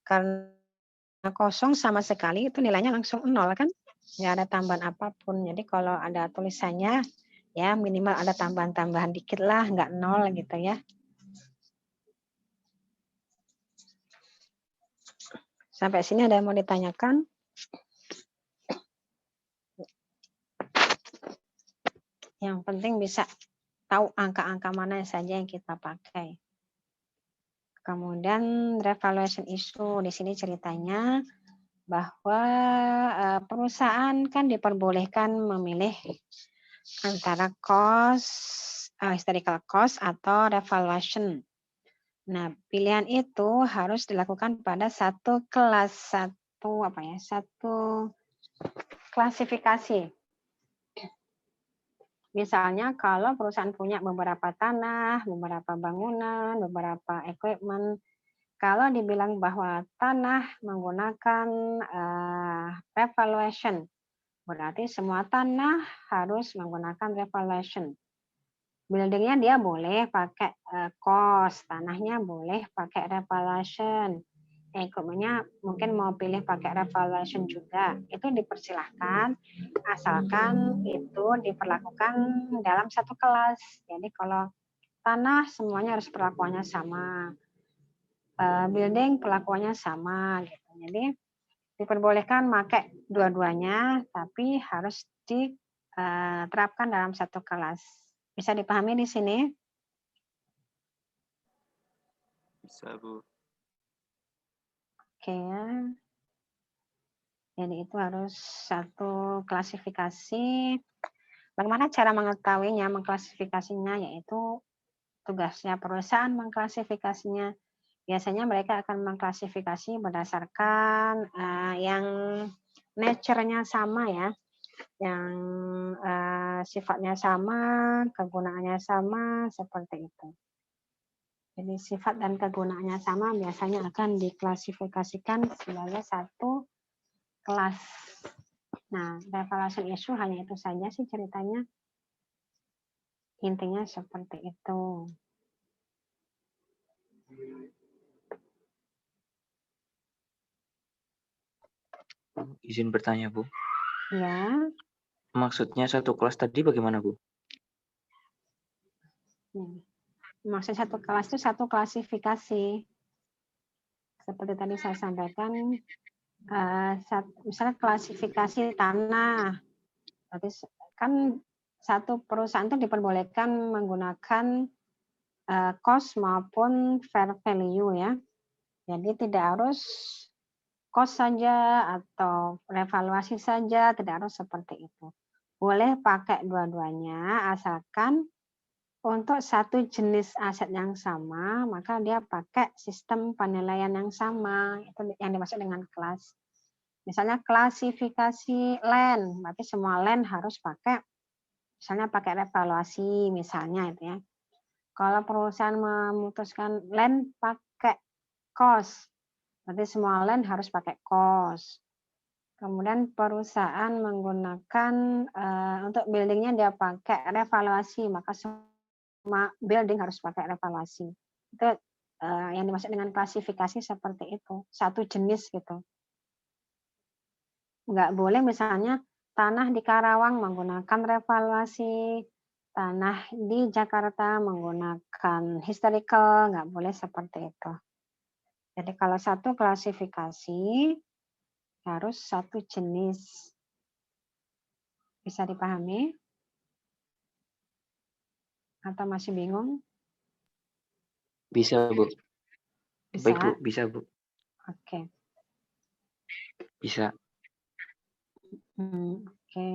Speaker 1: Karena kosong sama sekali itu nilainya langsung 0 kan, nggak ada tambahan apapun. Jadi kalau ada tulisannya, ya minimal ada tambahan-tambahan dikit lah, nggak 0 gitu ya. Sampai sini ada yang mau ditanyakan? Yang penting bisa tahu angka-angka mana saja yang kita pakai. Kemudian revaluation issue, di sini ceritanya bahwa perusahaan kan diperbolehkan memilih antara historical cost atau revaluation. Nah, pilihan itu harus dilakukan pada satu klasifikasi. Misalnya kalau perusahaan punya beberapa tanah, beberapa bangunan, beberapa equipment, kalau dibilang bahwa tanah menggunakan revaluation, berarti semua tanah harus menggunakan revaluation. Buildingnya dia boleh pakai cost, tanahnya boleh pakai revaluation, equipment-nya mungkin mau pilih pakai revaluation juga, itu dipersilahkan asalkan itu diperlakukan dalam satu kelas. Jadi kalau tanah semuanya harus perlakuannya sama, building perlakuannya sama gitu. Jadi diperbolehkan pakai dua-duanya, tapi harus diterapkan dalam satu kelas. Bisa dipahami di sini?
Speaker 4: Bisa, Bu.
Speaker 1: Oke ya. Jadi itu harus satu klasifikasi. Bagaimana cara mengetahuinya, mengklasifikasinya, yaitu tugasnya perusahaan mengklasifikasinya. Biasanya mereka akan mengklasifikasi berdasarkan yang nature-nya sama ya, yang sifatnya sama, kegunaannya sama, seperti itu. Jadi sifat dan kegunaannya sama biasanya akan diklasifikasikan sebagai satu kelas. Nah, revaluation issue hanya itu saja sih ceritanya. Intinya seperti itu.
Speaker 5: Izin bertanya, Bu.
Speaker 1: Ya.
Speaker 5: Maksudnya satu kelas tadi bagaimana, Bu?
Speaker 1: Maksud satu kelas itu satu klasifikasi. Seperti tadi saya sampaikan, misalnya klasifikasi tanah. Berarti kan satu perusahaan itu diperbolehkan menggunakan cost maupun fair value ya. Jadi tidak harus cost saja atau revaluasi saja, tidak harus seperti itu. Boleh pakai dua-duanya asalkan untuk satu jenis aset yang sama, maka dia pakai sistem penilaian yang sama. Itu yang dimaksud dengan kelas. Misalnya klasifikasi land, berarti semua land harus pakai, misalnya pakai revaluasi, misalnya itu ya. Kalau perusahaan memutuskan land pakai cost, berarti semua land harus pakai cost. Kemudian perusahaan menggunakan untuk buildingnya dia pakai revaluasi, maka semua building harus pakai revaluasi. Itu yang dimaksud dengan klasifikasi seperti itu, satu jenis gitu. Nggak boleh misalnya tanah di Karawang menggunakan revaluasi, tanah di Jakarta menggunakan historical, nggak boleh seperti itu. Jadi kalau satu klasifikasi harus satu jenis. Bisa dipahami? Atau masih bingung?
Speaker 5: Bisa, Bu.
Speaker 1: Bisa?
Speaker 5: Baik, Bu. Bisa, Bu.
Speaker 1: Oke.
Speaker 5: Bisa.
Speaker 1: Oke.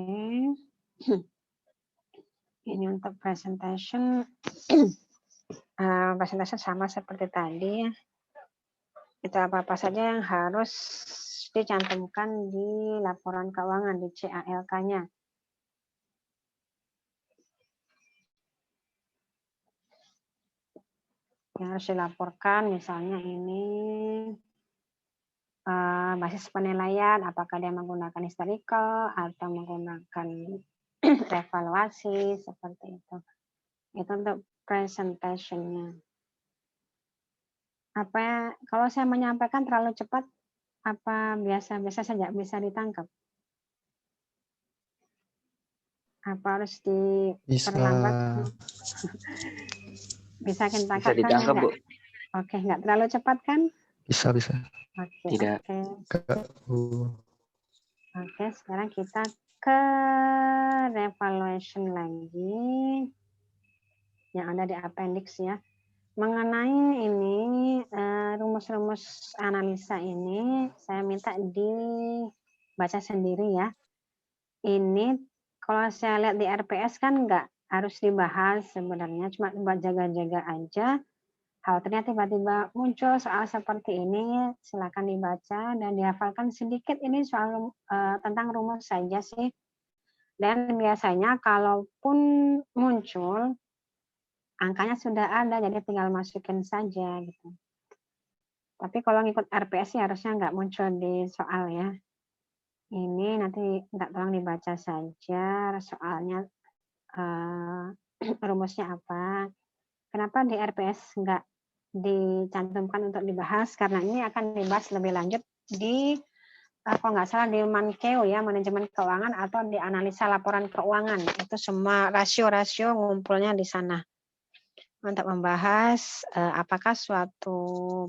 Speaker 1: Ini untuk presentation. Presentation sama seperti tadi. Itu apa-apa saja yang harus harus dicantumkan di laporan keuangan, di CALK-nya. Yang harus dilaporkan misalnya ini basis penilaian, apakah dia menggunakan historical atau menggunakan evaluasi, seperti itu. Itu untuk presentation-nya. Apa kalau saya menyampaikan terlalu cepat, apa biasa-biasa saja bisa ditangkap? Apa harus diperlambat? Bisa kita
Speaker 5: Bisa
Speaker 1: tangkap kan?
Speaker 5: ditangkap, Bu.
Speaker 1: Oke, nggak terlalu cepat kan?
Speaker 2: Bisa.
Speaker 1: Oke,
Speaker 5: Tidak.
Speaker 1: Oke, sekarang kita ke revaluation lagi yang ada di appendix ya. Mengenai ini rumus-rumus analisa ini saya minta dibaca sendiri ya. Ini kalau saya lihat di RPS kan nggak harus dibahas sebenarnya, cuma buat jaga-jaga aja. Khawatirnya tiba-tiba muncul soal seperti ini, silakan dibaca dan dihafalkan sedikit. Ini soal tentang rumus saja sih. Dan biasanya kalaupun muncul, angkanya sudah ada, jadi tinggal masukin saja gitu. Tapi kalau ngikut RPS sih harusnya nggak muncul di soal ya. Ini nanti nggak tolong dibaca saja soalnya rumusnya apa. Kenapa di RPS nggak dicantumkan untuk dibahas? Karena ini akan dibahas lebih lanjut di kalau nggak salah di Mankeu ya, manajemen keuangan, atau di analisa laporan keuangan. Itu semua rasio-rasio ngumpulnya di sana. Untuk membahas apakah suatu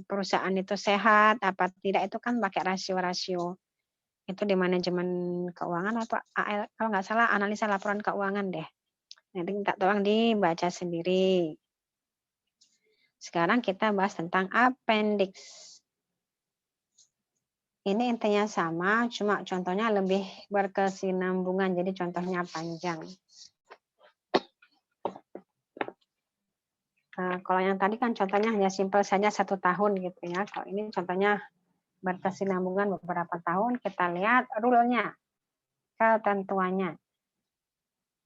Speaker 1: perusahaan itu sehat, apa tidak, itu kan pakai rasio-rasio. Itu di manajemen keuangan atau AL, kalau nggak salah analisa laporan keuangan deh. Nanti minta tolong dibaca sendiri. Sekarang kita bahas tentang appendix. Ini intinya sama, cuma contohnya lebih berkesinambungan, jadi contohnya panjang. Kalau yang tadi kan contohnya hanya simpel saja 1 tahun gitu ya. Kalau ini contohnya berkesinambungan beberapa tahun, kita lihat rule-nya, ketentuannya.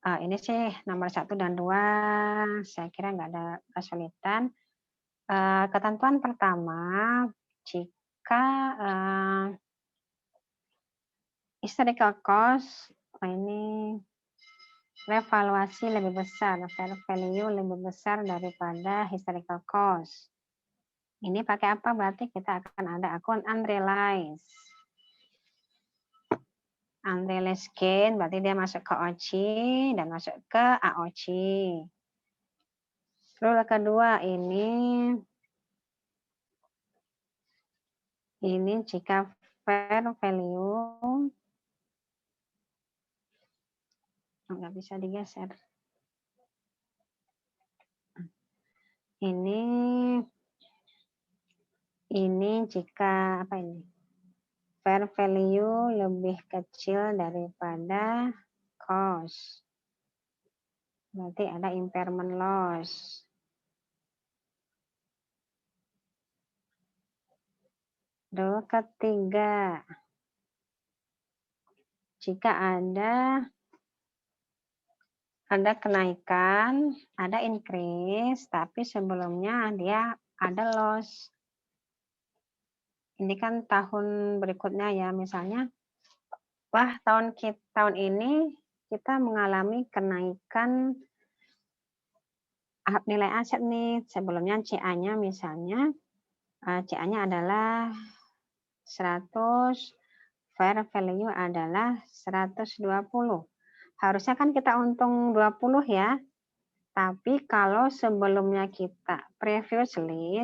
Speaker 1: Ini sih nomor 1 dan 2, saya kira nggak ada kesulitan. Ketentuan pertama, jika historical cost, ini revaluasi lebih besar, fair value lebih besar daripada historical cost. Ini pakai apa? Berarti kita akan ada akun unrealized. Unrealized gain, berarti dia masuk ke OC dan masuk ke AOC. Rule kedua ini jika fair value nggak bisa digeser. Ini jika apa ini? Fair value lebih kecil daripada cost. Berarti ada impairment loss. Rule ketiga, jika ada kenaikan, ada increase, tapi sebelumnya dia ada loss. Ini kan tahun berikutnya ya, misalnya, wah tahun ini kita mengalami kenaikan nilai aset nih. Sebelumnya CA-nya misalnya, CA-nya adalah 100, fair value adalah 120. Harusnya kan kita untung 20 ya. Tapi kalau sebelumnya kita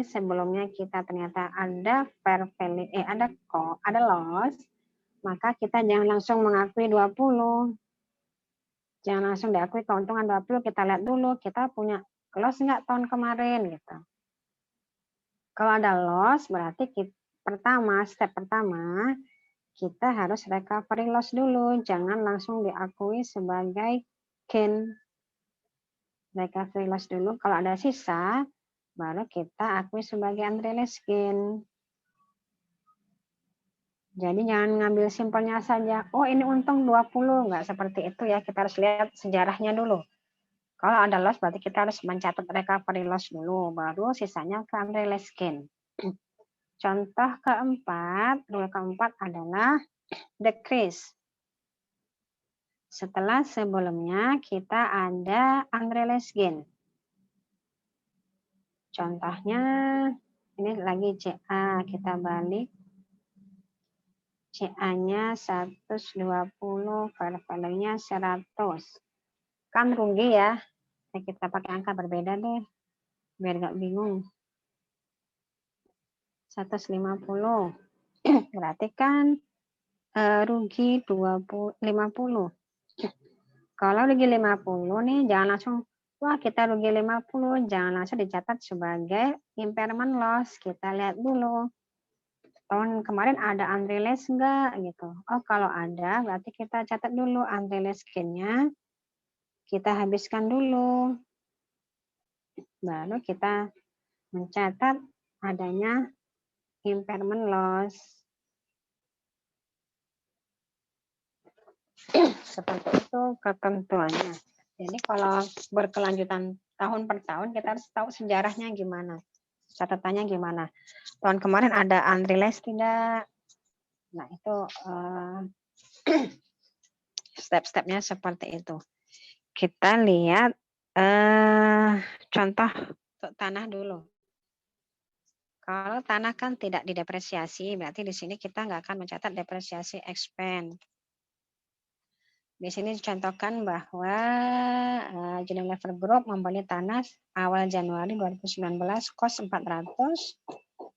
Speaker 1: sebelumnya kita ternyata ada fair value, ada loss, maka kita jangan langsung mengakui 20. Jangan langsung diakui keuntungan 20, kita lihat dulu kita punya loss nggak tahun kemarin gitu. Kalau ada loss berarti step pertama kita harus recovery loss dulu, jangan langsung diakui sebagai gain. Recovery loss dulu, kalau ada sisa baru kita akui sebagai unrealized gain. Jadi jangan ngambil simpelnya saja. Oh ini untung 20, nggak seperti itu ya. Kita harus lihat sejarahnya dulu. Kalau ada loss berarti kita harus mencatat recovery loss dulu. Baru sisanya ke unrealized gain. Contoh keempat, rule keempat adalah decrease. Setelah sebelumnya kita ada unrealized gain. Contohnya ini lagi CA, kita balik. CA-nya 120, fair value-nya 100. Kan rugi ya. Kita pakai angka berbeda deh, biar nggak bingung. 150. Berarti kan rugi 50. Kalau rugi 50 nih, jangan langsung, wah kita rugi 50, jangan langsung dicatat sebagai impairment loss. Kita lihat dulu. Tahun kemarin ada unrealized enggak gitu. Oh kalau ada berarti kita catat dulu unrealized gain-nya. Kita habiskan dulu. Baru kita mencatat adanya impairment loss. Seperti itu ketentuannya. Jadi kalau berkelanjutan tahun per tahun kita harus tahu sejarahnya gimana. Catatannya gimana. Tahun kemarin ada unrealized tidak? Nah itu step-stepnya seperti itu. Kita lihat contoh untuk tanah dulu. Kalau tanah kan tidak didepresiasi, berarti di sini kita nggak akan mencatat depresiasi expense. Di sini dicontohkan bahwa Unilever Group membeli tanah awal Januari 2019 cost 400.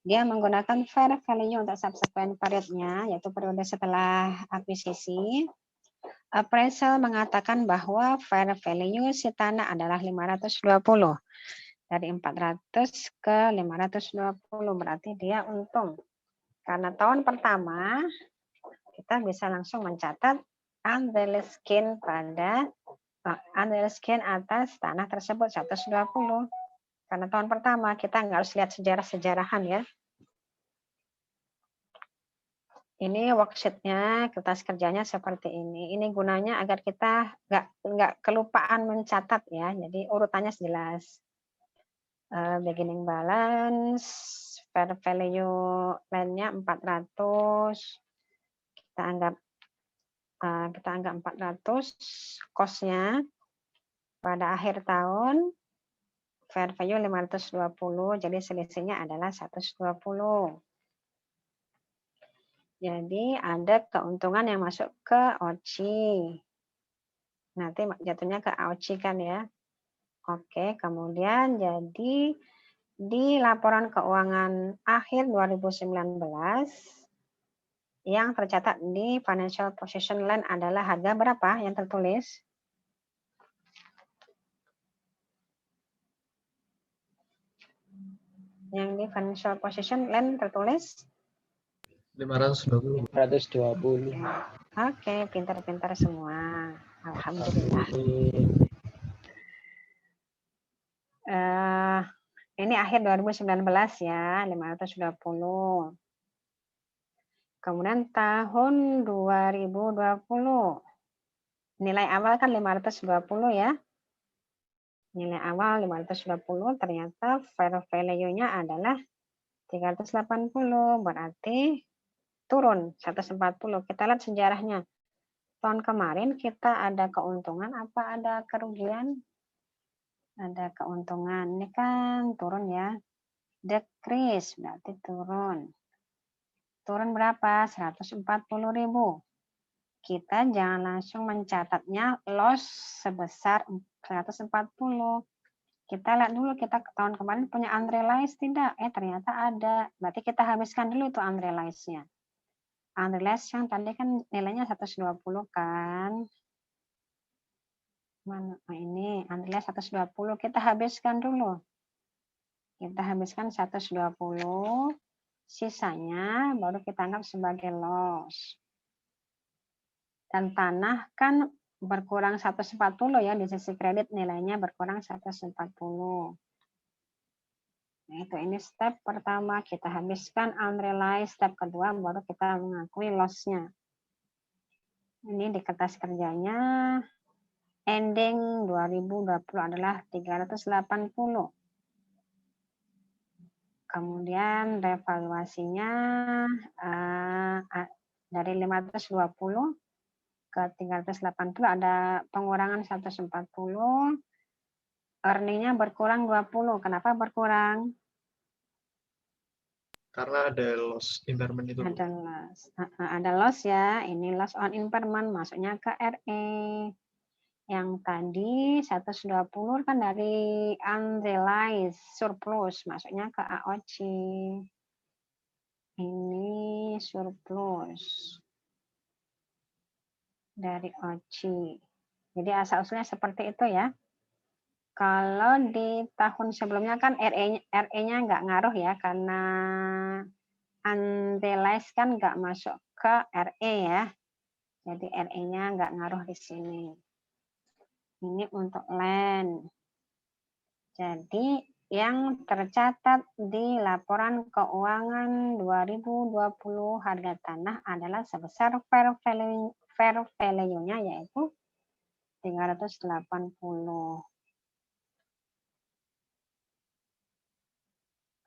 Speaker 1: Dia menggunakan fair value untuk subsequent period-nya, yaitu periode setelah akuisisi. Appraisal mengatakan bahwa fair value si tanah adalah 520. Dari 400 ke 520 berarti dia untung. Karena tahun pertama kita bisa langsung mencatat unrealized gain pada unrealized gain atas tanah tersebut 120. Karena tahun pertama kita nggak harus lihat sejarah-sejarahan ya. Ini worksheet-nya, kertas kerjanya seperti ini. Ini gunanya agar kita nggak kelupaan mencatat ya. Jadi urutannya jelas. Beginning balance, fair value land-nya 400. Kita anggap 400 cost-nya pada akhir tahun fair value 520, jadi selisihnya adalah 120. Jadi ada keuntungan yang masuk ke OCI. Nanti jatuhnya ke AOCI kan ya. Oke, kemudian jadi di laporan keuangan akhir 2019 yang tercatat di financial position line adalah harga berapa yang tertulis? Yang di financial position line tertulis
Speaker 2: 520. 520.
Speaker 1: Oke, pintar-pintar semua. Alhamdulillah. Ini akhir 2019 ya, 520. Kemudian tahun 2020. Nilai awal kan 520 ya. Nilai awal 520, ternyata fair value-nya adalah 380, berarti turun 140. Kita lihat sejarahnya. Tahun kemarin kita ada keuntungan apa ada kerugian? Ada keuntungan. Ini kan turun ya. Decrease berarti turun. Turun berapa? 140.000. Kita jangan langsung mencatatnya loss sebesar 140. Kita lihat dulu kita tahun kemarin punya unrealized tidak? Ternyata ada. Berarti kita habiskan dulu itu unrealized-nya. Unrealized yang tadi kan nilainya 120 kan. Mana? Ini unrealized 120. Kita habiskan dulu. Kita habiskan 120. Sisanya baru kita anggap sebagai loss. Dan tanah kan berkurang 140 ya, di sisi kredit nilainya berkurang 140. Itu ini step pertama, kita habiskan unrealized, step kedua baru kita mengakui loss-nya. Ini di kertas kerjanya, ending 2020 adalah 380. Kemudian revaluasinya dari 520 ke 380 ada pengurangan 140. Earning-nya berkurang 20. Kenapa berkurang?
Speaker 2: Karena ada loss impairment itu.
Speaker 1: Ada loss ya. Ini loss on impairment masuknya ke RE. Yang tadi 120 kan dari unrealized surplus masuknya ke AOC. Ini surplus dari OC. Jadi asal-usulnya seperti itu ya. Kalau di tahun sebelumnya kan RE-nya nggak ngaruh ya, karena unrealized kan nggak masuk ke RE ya. Jadi RE-nya nggak ngaruh di sini. Ini untuk land. Jadi yang tercatat di laporan keuangan 2020 harga tanah adalah sebesar fair value-nya yaitu 380.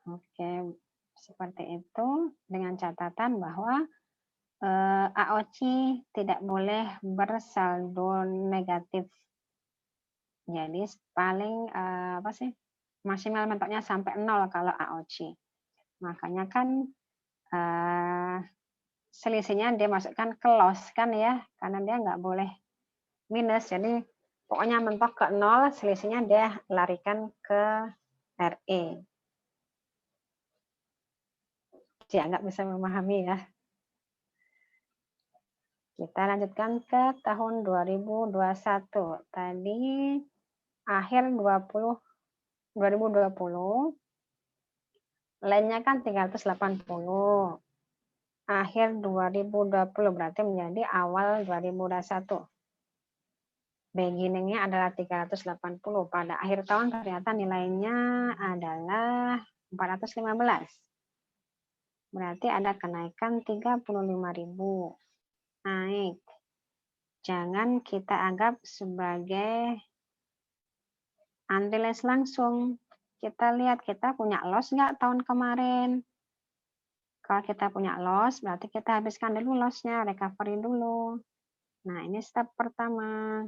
Speaker 1: Oke, seperti itu dengan catatan bahwa AOC tidak boleh bersaldo negatif. Jadi paling maksimal mentoknya sampai 0 kalau AOC. Makanya kan selisihnya dia masukkan ke loss kan ya, karena dia nggak boleh minus. Jadi pokoknya mentok ke 0, selisihnya dia larikan ke RE. Dia nggak bisa memahami ya. Kita lanjutkan ke tahun 2021. Tadi akhir 2020, lainnya kan 380. Akhir 2020 berarti menjadi awal 2021. Beginning-nya adalah 380. Pada akhir tahun ternyata nilainya adalah 415. Berarti ada kenaikan 35.000. Naik. Jangan kita anggap sebagai unrealized langsung. Kita lihat kita punya loss nggak tahun kemarin. Kalau kita punya loss, berarti kita habiskan dulu loss-nya, recovery dulu. Nah, ini step pertama.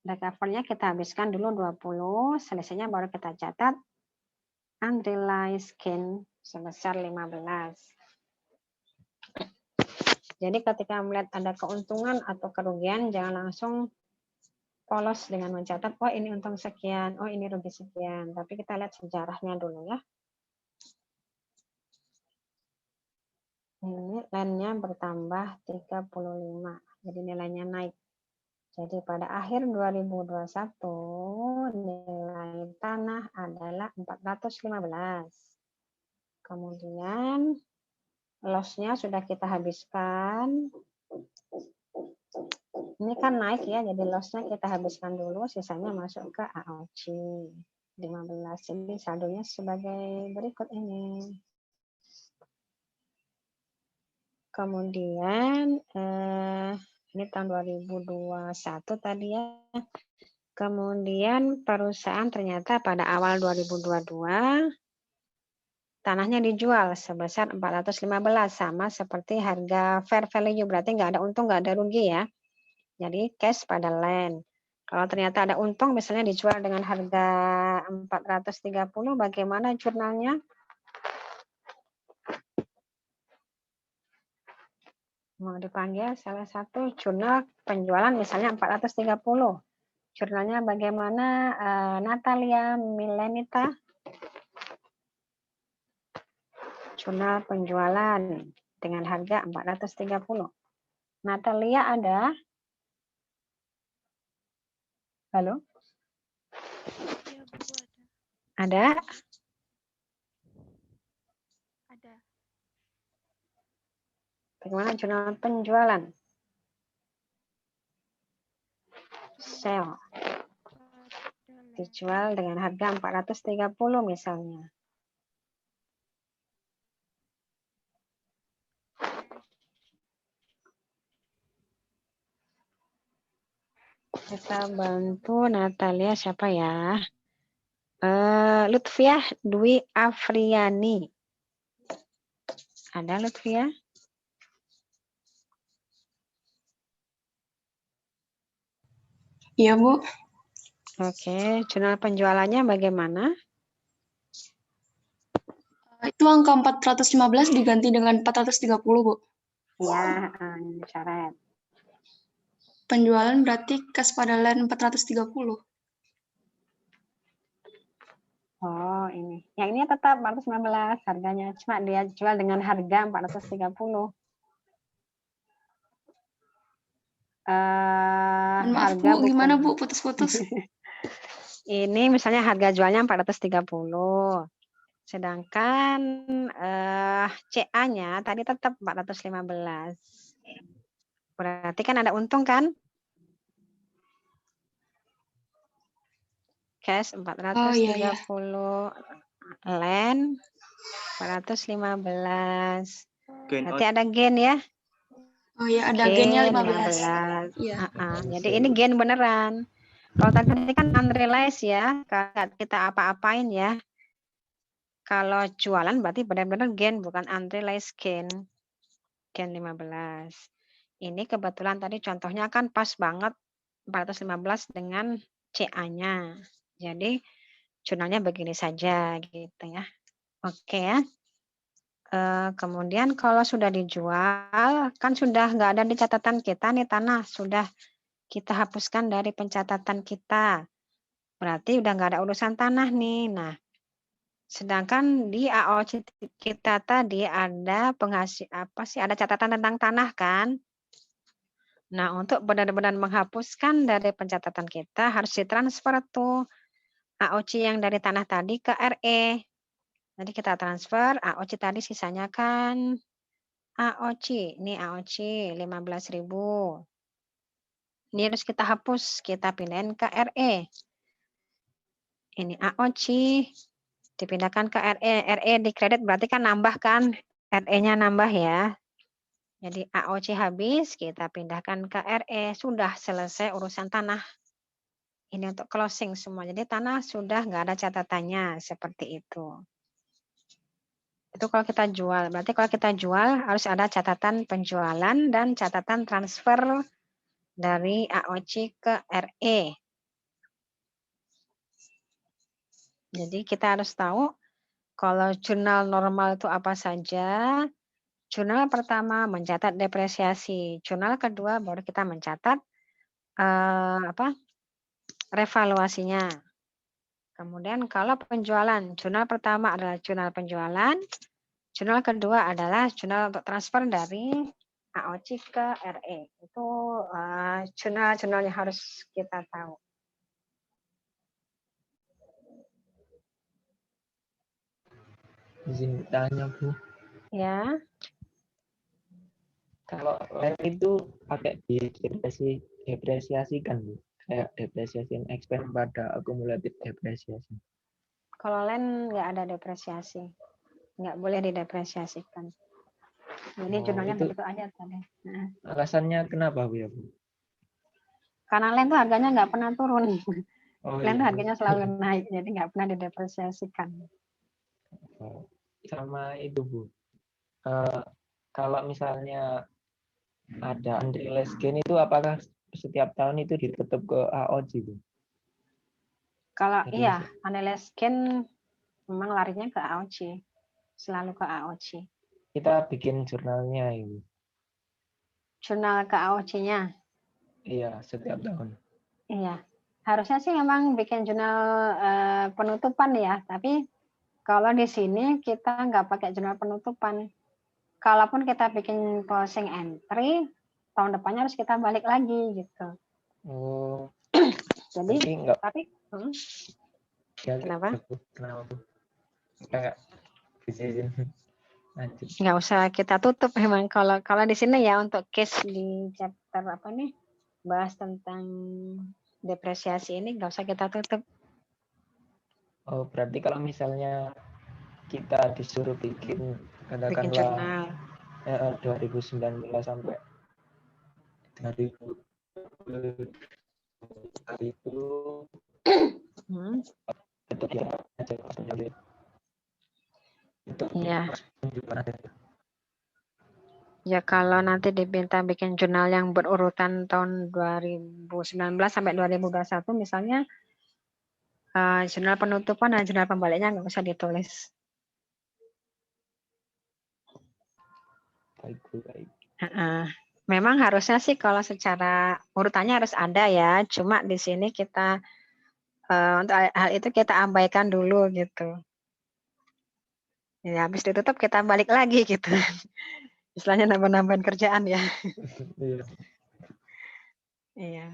Speaker 1: Recovery-nya kita habiskan dulu 20, selisihnya baru kita catat unrealized gain sebesar 15. Jadi ketika melihat ada keuntungan atau kerugian, jangan langsung polos dengan mencatat, oh ini untung sekian, oh ini rugi sekian. Tapi kita lihat sejarahnya dulu ya. Ini land-nya bertambah 35, jadi nilainya naik. Jadi pada akhir 2021, nilai tanah adalah 415. Kemudian loss-nya sudah kita habiskan. Ini kan naik ya, jadi loss-nya kita habiskan dulu, sisanya masuk ke AOC 15. Jadi saldonya sebagai berikut ini. Kemudian ini tahun 2021 tadi ya. Kemudian perusahaan ternyata pada awal 2022 tanahnya dijual sebesar 415, sama seperti harga fair value, berarti nggak ada untung, nggak ada rugi ya. Jadi cash pada land. Kalau ternyata ada untung, misalnya dijual dengan harga 430, bagaimana jurnalnya? Mau dipanggil salah satu jurnal penjualan misalnya 430. Jurnalnya bagaimana, Natalia Milenita? Jurnal penjualan dengan harga 430. Natalia ada? Halo?
Speaker 6: Ya, Bu,
Speaker 1: Ada?
Speaker 6: ada.
Speaker 1: Bagaimana jurnal penjualan? Sell. dijual dengan harga 430 misalnya. Kita bantu Natalia siapa ya? Lutfiah Dwi Afriani. Ada Lutfiah?
Speaker 7: Iya, Bu.
Speaker 1: Oke, jurnal penjualannya bagaimana?
Speaker 7: Itu angka 415 diganti dengan 430, Bu.
Speaker 1: Ya, ini coret.
Speaker 7: Penjualan berarti cash pada line 430.
Speaker 1: Oh, ini. Yang ini tetap 415 harganya. Cuma dia jual dengan harga 430.
Speaker 7: Maaf,
Speaker 1: Harga
Speaker 7: Bu. Gimana,
Speaker 1: buku.
Speaker 7: Bu? Putus-putus.
Speaker 1: Ini misalnya harga jualnya 430. Sedangkan CA-nya tadi tetap 415. Berarti kan ada untung kan? Cash 430,
Speaker 7: Oh, iya.
Speaker 1: land 415.
Speaker 4: Gain
Speaker 1: Berarti ada gain ya?
Speaker 7: Oh, iya, ada gainnya 15.
Speaker 1: 15.
Speaker 7: Iya.
Speaker 1: Jadi ini gain beneran. Kalau tadi kan unrealized ya, nggak kita apa-apain ya. Kalau jualan berarti benar-benar gain, bukan unrealized gain. Gain 15. Ini kebetulan tadi contohnya kan pas banget 415 dengan CA-nya. Jadi jurnalnya begini saja gitu ya. Oke ya. Kemudian kalau sudah dijual, kan sudah nggak ada di catatan kita nih tanah, sudah kita hapuskan dari pencatatan kita. Berarti udah nggak ada urusan tanah nih. Nah, sedangkan di AOC kita tadi ada ada catatan tentang tanah kan? Nah, untuk benar-benar menghapuskan dari pencatatan kita harus ditransfer tuh AOC yang dari tanah tadi ke RE. Jadi kita transfer AOC tadi sisanya kan AOC. Ini AOC 15.000. Ini harus kita hapus, kita pindahin ke RE. Ini AOC dipindahkan ke RE. RE di kredit berarti kan nambah kan? RE-nya nambah ya. Jadi AOC habis, kita pindahkan ke RE. Sudah selesai urusan tanah. Ini untuk closing semua. Jadi tanah sudah nggak ada catatannya. Seperti itu. Itu kalau kita jual. Berarti kalau kita jual harus ada catatan penjualan dan catatan transfer dari AOC ke RE. Jadi kita harus tahu kalau jurnal normal itu apa saja. Jurnal pertama mencatat depresiasi. Jurnal kedua baru kita mencatat revaluasinya. Kemudian kalau penjualan, jurnal pertama adalah jurnal penjualan. Jurnal kedua adalah jurnal untuk transfer dari AOC ke RE. Itu jurnal-jurnal yang harus kita tahu.
Speaker 8: Izin bertanya, Bu.
Speaker 1: Ya.
Speaker 8: Kalau lem itu pakai depresiasikan, Bu. Kayak depreciation expense pada accumulated depreciation.
Speaker 1: Kalau land nggak ada depresiasi. Nggak boleh didepresiasikan. Jadi jurnalnya
Speaker 8: itu
Speaker 1: begitu aja tadi. Nah.
Speaker 8: Alasannya kenapa, Bu, ya, Bu?
Speaker 1: Karena land itu harganya nggak pernah turun.
Speaker 8: Oh,
Speaker 1: Land
Speaker 8: iya.
Speaker 1: harganya selalu naik, jadi nggak pernah didepresiasikan.
Speaker 8: Sama itu, Bu. Kalau misalnya ada unrealized gain itu apakah setiap tahun itu ditutup ke AOC, Bu?
Speaker 1: Kalau
Speaker 8: Jadi
Speaker 1: iya, unrealized gain memang larinya ke AOC. Selalu ke AOC.
Speaker 8: kita bikin jurnalnya ini.
Speaker 1: Jurnal ke AOC-nya?
Speaker 8: Iya, setiap tahun.
Speaker 1: Iya. Harusnya sih memang bikin jurnal penutupan ya, tapi kalau di sini kita nggak pakai jurnal penutupan. Kalaupun kita bikin closing entry, tahun depannya harus kita balik lagi gitu.
Speaker 8: Oh.
Speaker 1: Jadi,
Speaker 8: enggak.
Speaker 1: tapi
Speaker 8: Ya,
Speaker 1: kenapa?
Speaker 8: Kenapa, Bu? Enggak. Lanjut.
Speaker 1: Nggak usah kita tutup memang kalau di sini ya untuk case di chapter apa nih bahas tentang depresiasi ini nggak usah kita tutup.
Speaker 8: Oh, berarti kalau misalnya kita disuruh bikin
Speaker 1: Bikin
Speaker 8: katakanlah
Speaker 1: jurnal.
Speaker 8: 2019 sampai 2021 itu
Speaker 1: Hmm,
Speaker 8: tetap ya aja Mas. Itu
Speaker 1: Iya.
Speaker 8: gimana tuh?
Speaker 1: Ya kalau nanti diminta bikin jurnal yang berurutan tahun 2019 sampai 2021 misalnya, jurnal penutupan dan jurnal pembaliknya nggak usah ditulis.
Speaker 8: Baik, Bu, baik.
Speaker 1: Heeh. Memang harusnya sih kalau secara urutannya harus ada ya, cuma di sini kita, untuk hal itu kita abaikan dulu gitu. Ya habis ditutup kita balik lagi gitu. Istilahnya nambah-nambahin kerjaan ya.
Speaker 8: Iya.
Speaker 1: Iya,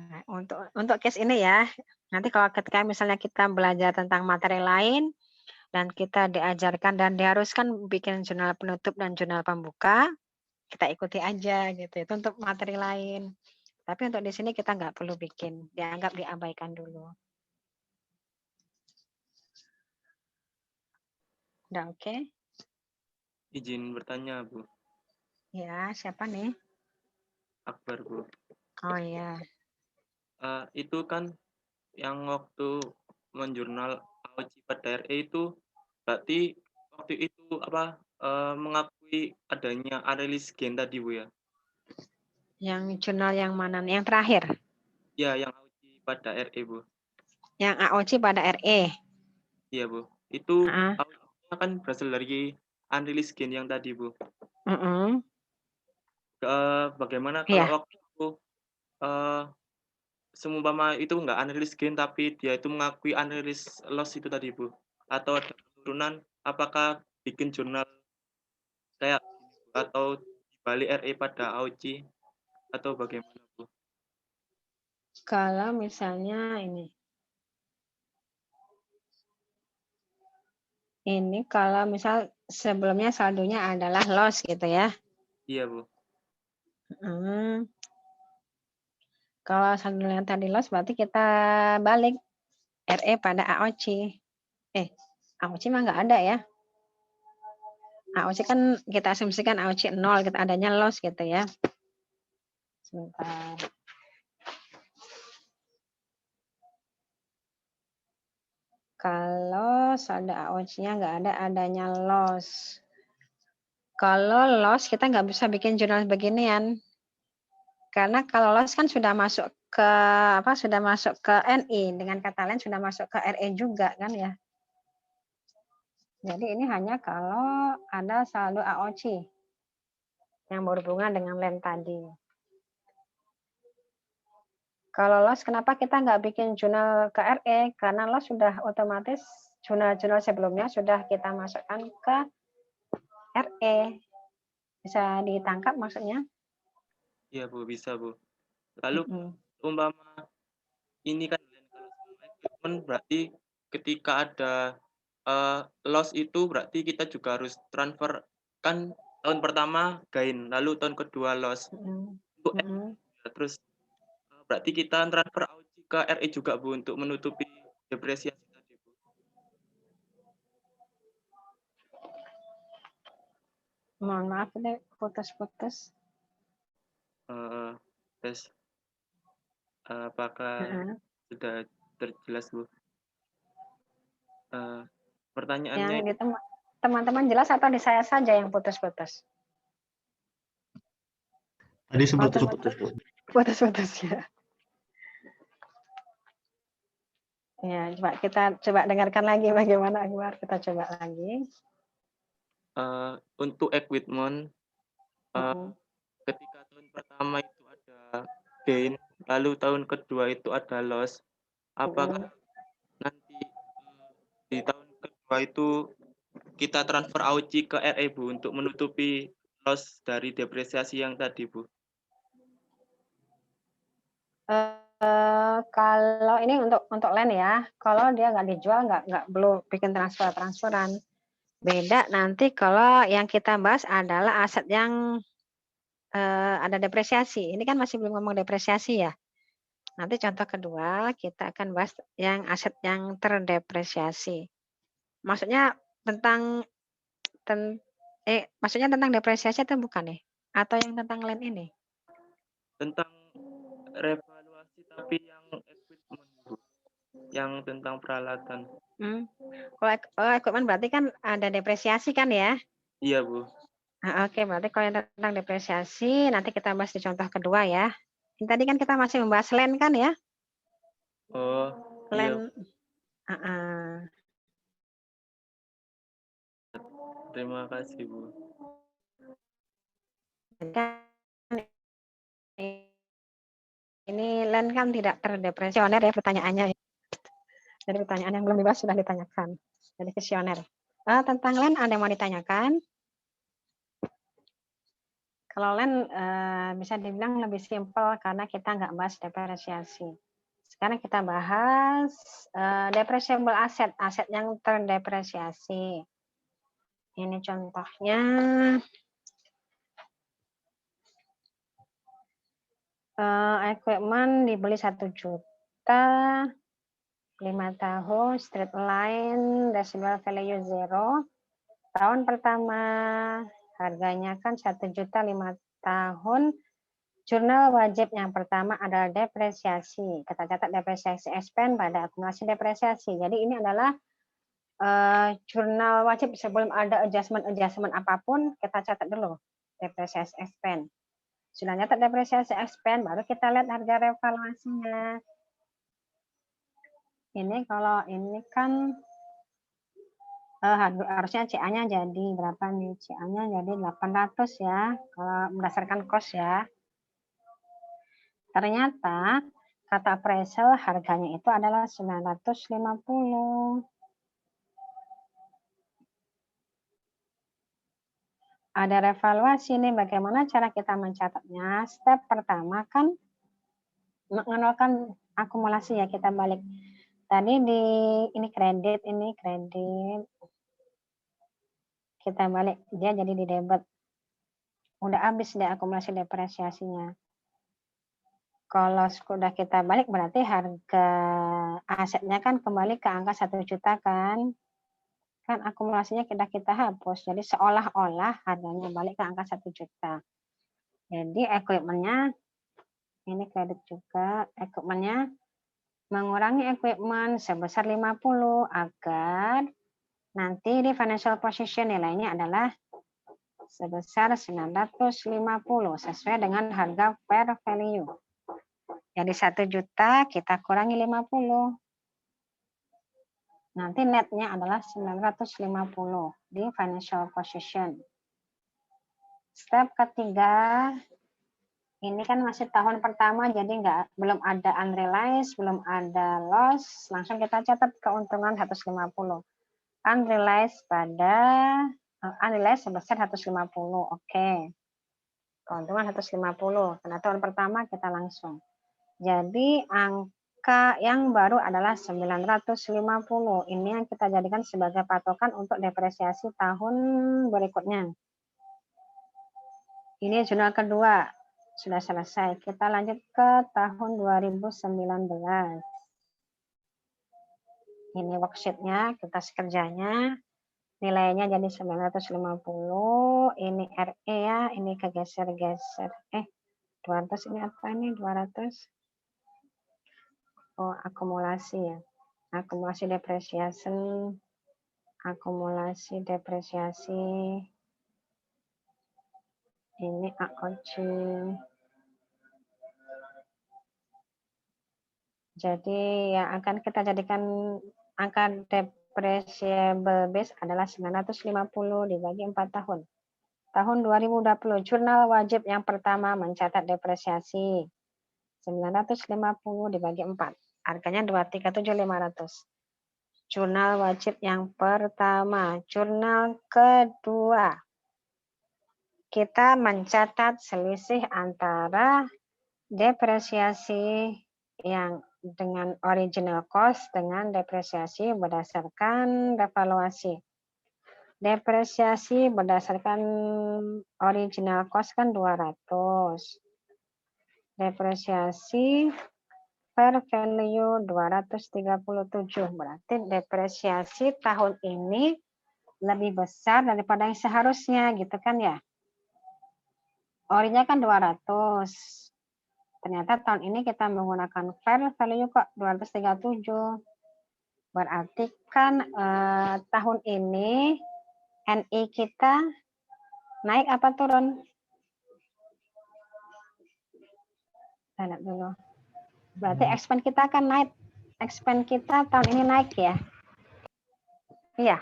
Speaker 1: untuk case ini ya, nanti kalau ketika misalnya kita belajar tentang materi lain, dan kita diajarkan dan diharuskan bikin jurnal penutup dan jurnal pembuka, kita ikuti aja gitu, itu untuk materi lain. Tapi untuk di sini kita nggak perlu bikin, dianggap diabaikan dulu. Udah oke?
Speaker 4: Izin bertanya, Bu.
Speaker 1: Ya, siapa nih?
Speaker 4: Akbar, Bu.
Speaker 1: Oh iya.
Speaker 4: Itu kan yang waktu menjurnal AOC pada RE itu berarti waktu itu mengakui adanya anelis gen tadi, Bu, ya?
Speaker 1: Yang jurnal yang mana nih? Yang terakhir?
Speaker 4: Ya, yang AOC pada RE, Bu.
Speaker 1: Yang AOC pada RE?
Speaker 4: Iya, Bu. Itu
Speaker 1: Heeh.
Speaker 4: AOC kan berasal dari anelis gen yang tadi, Bu.
Speaker 1: Heeh.
Speaker 4: Bagaimana
Speaker 1: Iya.
Speaker 4: kalau waktu itu seumpama itu nggak analis gen tapi dia itu mengakui analis loss itu tadi, Bu? Atau ada penurunan, apakah bikin jurnal kayak gini, Bu? Atau dibalik RE pada AOC atau bagaimana, Bu?
Speaker 1: Kalau misalnya ini kalau misal sebelumnya saldonya adalah loss gitu ya.
Speaker 4: Iya, Bu.
Speaker 1: Kalau saldonya tadi loss berarti kita balik RE pada AOC. AOC mah nggak ada ya. AOC kan kita asumsikan AOC 0, kita adanya loss gitu ya. Sebentar. Kalau saldo AOC-nya nggak ada, adanya loss. Kalau loss kita nggak bisa bikin jurnal beginian. Karena kalau loss kan sudah masuk ke sudah masuk ke NI, dengan kata lain sudah masuk ke RE juga kan ya. Jadi ini hanya kalau ada saldo AOC yang berhubungan dengan lem tadi. Kalau loss kenapa kita nggak bikin jurnal ke RE? Karena loss sudah otomatis jurnal-jurnal sebelumnya sudah kita masukkan ke RE. Bisa ditangkap maksudnya?
Speaker 4: Iya, Bu, bisa, Bu. Lalu umpama ini kan kalau semua equipment berarti ketika ada loss itu berarti kita juga harus transfer kan tahun pertama gain, lalu tahun kedua loss. Untuk terus berarti kita transfer AOC ke RE juga, Bu, untuk menutupi depresiasi tadi, Bu.
Speaker 1: Mohon maaf ini putus-putus.
Speaker 4: Tes apakah sudah terjelas, Bu? Pertanyaannya
Speaker 1: Yang di teman-teman jelas atau di saya saja yang putus-putus?
Speaker 2: Tadi sempat
Speaker 5: Putus, Bu.
Speaker 1: Putus-putus ya. Ya, kita coba dengarkan lagi bagaimana Akbar. Kita coba lagi.
Speaker 4: untuk equipment ketika tahun pertama itu ada gain, lalu tahun kedua itu ada loss, apakah nanti di tahun kedua itu kita transfer AOC ke RE, Bu, untuk menutupi loss dari depresiasi yang tadi, Bu?
Speaker 1: Kalau ini untuk land ya, kalau dia nggak dijual nggak perlu bikin transferan. Beda nanti kalau yang kita bahas adalah aset yang ada depresiasi. Ini kan masih belum ngomong depresiasi ya. Nanti contoh kedua kita akan bahas yang aset yang terdepresiasi. Maksudnya tentang maksudnya tentang depresiasi atau bukan nih? Atau yang tentang land ini?
Speaker 4: Tentang revaluasi tapi yang equipment, Bu. Yang tentang peralatan.
Speaker 1: Kalau equipment berarti kan ada depresiasi kan ya?
Speaker 4: Iya, Bu.
Speaker 1: Oke, berarti kalau yang tentang depresiasi nanti kita bahas di contoh kedua ya. Ini tadi kan kita masih membahas land kan ya?
Speaker 4: Oh, iya.
Speaker 1: Land.
Speaker 4: Terima kasih, Bu.
Speaker 1: Kan ini land kan tidak terdepresioner ya pertanyaannya. Jadi pertanyaan yang belum dibahas sudah ditanyakan. Jadi kuesioner. Tentang land ada yang mau ditanyakan? Kalau land bisa dibilang lebih simpel karena kita nggak bahas depresiasi. Sekarang kita bahas depreciable asset, aset yang terdepresiasi. Ini contohnya equipment dibeli 1 juta, 5 tahun, straight line, residual value 0. Tahun pertama harganya kan 1 juta 5 tahun. Jurnal wajib yang pertama adalah depresiasi. Kita catat depresiasi expense pada akumulasi depresiasi. Jadi ini adalah jurnal wajib sebelum ada adjustment apapun, kita catat dulu depresiasi expense. Sudah catat depresiasi expense, baru kita lihat harga revaluasinya. Ini kalau ini kan harusnya CA-nya jadi berapa nih? CA-nya jadi 800 ya, kalau berdasarkan cost ya. Ternyata kata appraisal harganya itu adalah 950. Ada revaluasi nih, bagaimana cara kita mencatatnya? Step pertama kan mengenalkan akumulasi ya, kita balik. Tadi ini kredit. Kita balik, dia jadi di debit. Udah habis deh akumulasi depresiasinya. Kalau sudah kita balik berarti harga asetnya kan kembali ke angka 1 juta kan. Kan akumulasinya kita hapus. Jadi seolah-olah harganya balik ke angka 1 juta. Jadi equipment-nya ini kredit juga, equipment-nya mengurangi equipment sebesar 50 agar nanti di financial position nilainya adalah sebesar 950 sesuai dengan harga fair value. Jadi 1 juta kita kurangi 50. Nanti netnya adalah 950 di financial position. Step ketiga, ini kan masih tahun pertama, jadi belum ada unrealized, belum ada loss. Langsung kita catat keuntungan 150. Unrealized sebesar 150. Oke. Keuntungan 150. Karena tahun pertama kita langsung. Jadi angka yang baru adalah 950. Ini yang kita jadikan sebagai patokan untuk depresiasi tahun berikutnya. Ini jurnal kedua. Sudah selesai. Kita lanjut ke tahun 2019. Ini worksheet-nya, kertas kerjanya. Nilainya jadi 950. Ini RE ya, ini kegeser-geser. 200 ini apa ini? 200. Oh, akumulasi ya. Akumulasi depresiasi. Ini AOC. Jadi yang akan kita jadikan angka depreciable base adalah 950 dibagi 4 tahun. Tahun 2020, jurnal wajib yang pertama mencatat depresiasi. 950 dibagi 4. Harganya 237.500. Jurnal wajib yang pertama. Jurnal kedua. Kita mencatat selisih antara depresiasi yang dengan original cost dengan depresiasi berdasarkan revaluasi. Depresiasi berdasarkan original cost kan 200. Depresiasi fair value 237. Berarti depresiasi tahun ini lebih besar daripada yang seharusnya, gitu kan ya. Orinya kan 200. Ternyata tahun ini kita menggunakan fair value kok 237. Berarti kan tahun ini NI kita naik apa turun? Lihat dulu. Berarti expense kita akan naik. Expense kita tahun ini naik ya. Iya.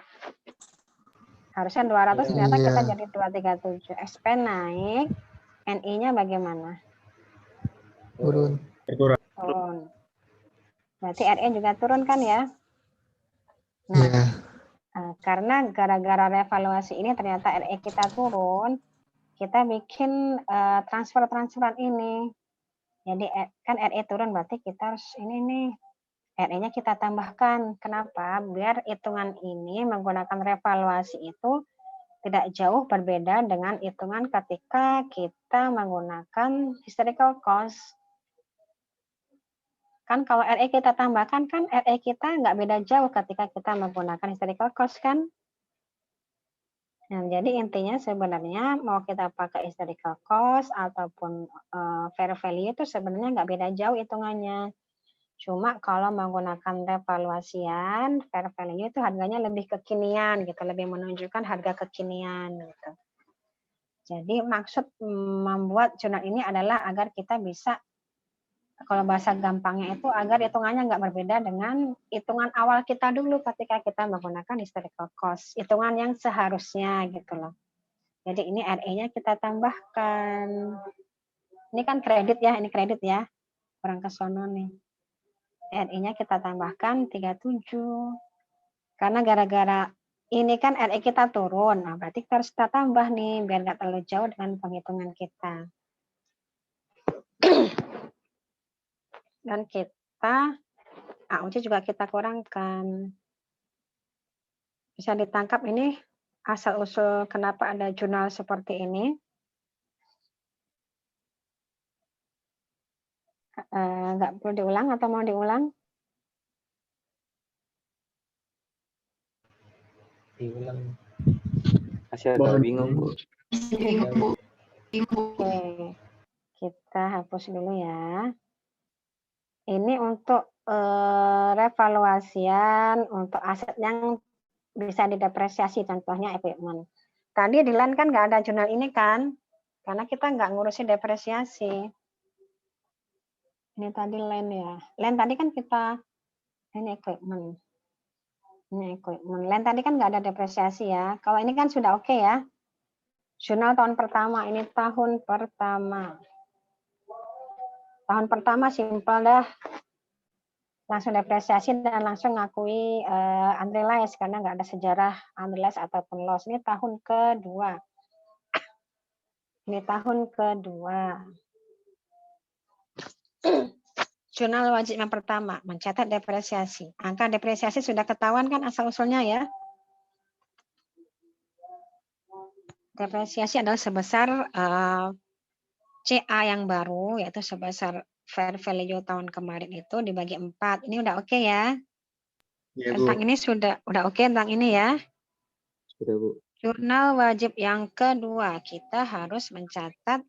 Speaker 1: Harusnya 200, ternyata kita jadi 237. Expense naik. NI-nya bagaimana?
Speaker 2: Turun.
Speaker 1: Turun. Berarti RE juga turun kan ya? Nah, karena gara-gara revaluasi ini ternyata RE kita turun, kita bikin transfer-transferan ini. Jadi kan RE turun, berarti kita harus ini nih, RE-nya kita tambahkan. Kenapa? Biar hitungan ini menggunakan revaluasi itu tidak jauh berbeda dengan hitungan ketika kita menggunakan historical cost. Kan kalau RE kita tambahkan, kan RE kita nggak beda jauh ketika kita menggunakan historical cost kan. Nah, jadi intinya sebenarnya mau kita pakai historical cost ataupun fair value itu sebenarnya nggak beda jauh hitungannya. Cuma kalau menggunakan revaluasian, fair value itu harganya lebih kekinian gitu, lebih menunjukkan harga kekinian gitu. Jadi maksud membuat jurnal ini adalah agar kita bisa, kalau bahasa gampangnya itu agar hitungannya nggak berbeda dengan hitungan awal kita dulu ketika kita menggunakan historical cost, hitungan yang seharusnya gitu loh. Jadi ini RE-nya kita tambahkan. Ini kan kredit ya, ini kredit ya. Orang ke sono nih. RE-nya kita tambahkan 37. Karena gara-gara ini kan RE kita turun, nah berarti kita harus kita tambah nih biar nggak terlalu jauh dengan penghitungan kita. Dan kita AUC juga kita kurangkan. Bisa ditangkap ini asal-usul kenapa ada jurnal seperti ini. Nggak perlu diulang atau mau diulang?
Speaker 8: Diulang.
Speaker 5: Masih agak bingung, Bu.
Speaker 1: Oke, kita hapus dulu ya. Ini untuk revaluasian untuk aset yang bisa didepresiasi, contohnya equipment. Tadi di LAN kan nggak ada jurnal ini kan, karena kita nggak ngurusin depresiasi. Ini tadi LAN ya. LAN tadi kan kita, ini equipment. Ini equipment. LAN tadi kan nggak ada depresiasi ya. Kalau ini kan sudah oke ya. Jurnal tahun pertama, ini tahun pertama. Tahun pertama simpel dah. Langsung depresiasi dan langsung ngakui unrealized karena nggak ada sejarah unrealized ataupun loss. Ini tahun kedua. Ini tahun kedua. Jurnal wajib yang pertama, mencatat depresiasi. Angka depresiasi sudah ketahuan kan asal-usulnya ya. Depresiasi adalah sebesar CA yang baru, yaitu sebesar fair value tahun kemarin itu dibagi 4. Ini udah oke ya?
Speaker 2: Ya,
Speaker 1: Tentang ini sudah oke tentang ini ya?
Speaker 5: Sudah, Bu.
Speaker 1: Jurnal wajib yang kedua, kita harus mencatat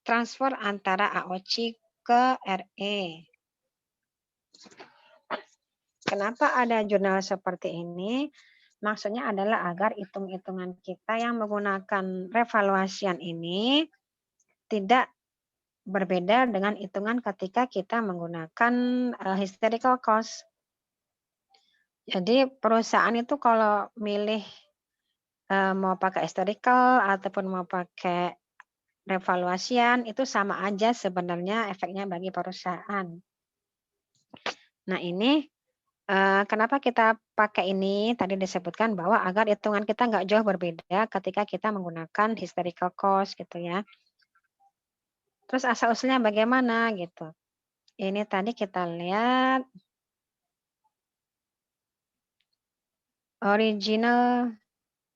Speaker 1: transfer antara AOC ke RE. Kenapa ada jurnal seperti ini? Maksudnya adalah agar hitung-hitungan kita yang menggunakan revaluasian ini tidak berbeda dengan hitungan ketika kita menggunakan historical cost. Jadi perusahaan itu kalau milih mau pakai historical ataupun mau pakai revaluasian itu sama aja sebenarnya efeknya bagi perusahaan. Nah ini kenapa kita pakai ini? Tadi disebutkan bahwa agar hitungan kita nggak jauh berbeda ketika kita menggunakan historical cost gitu ya. Terus asal-usulnya bagaimana gitu. Ini tadi kita lihat original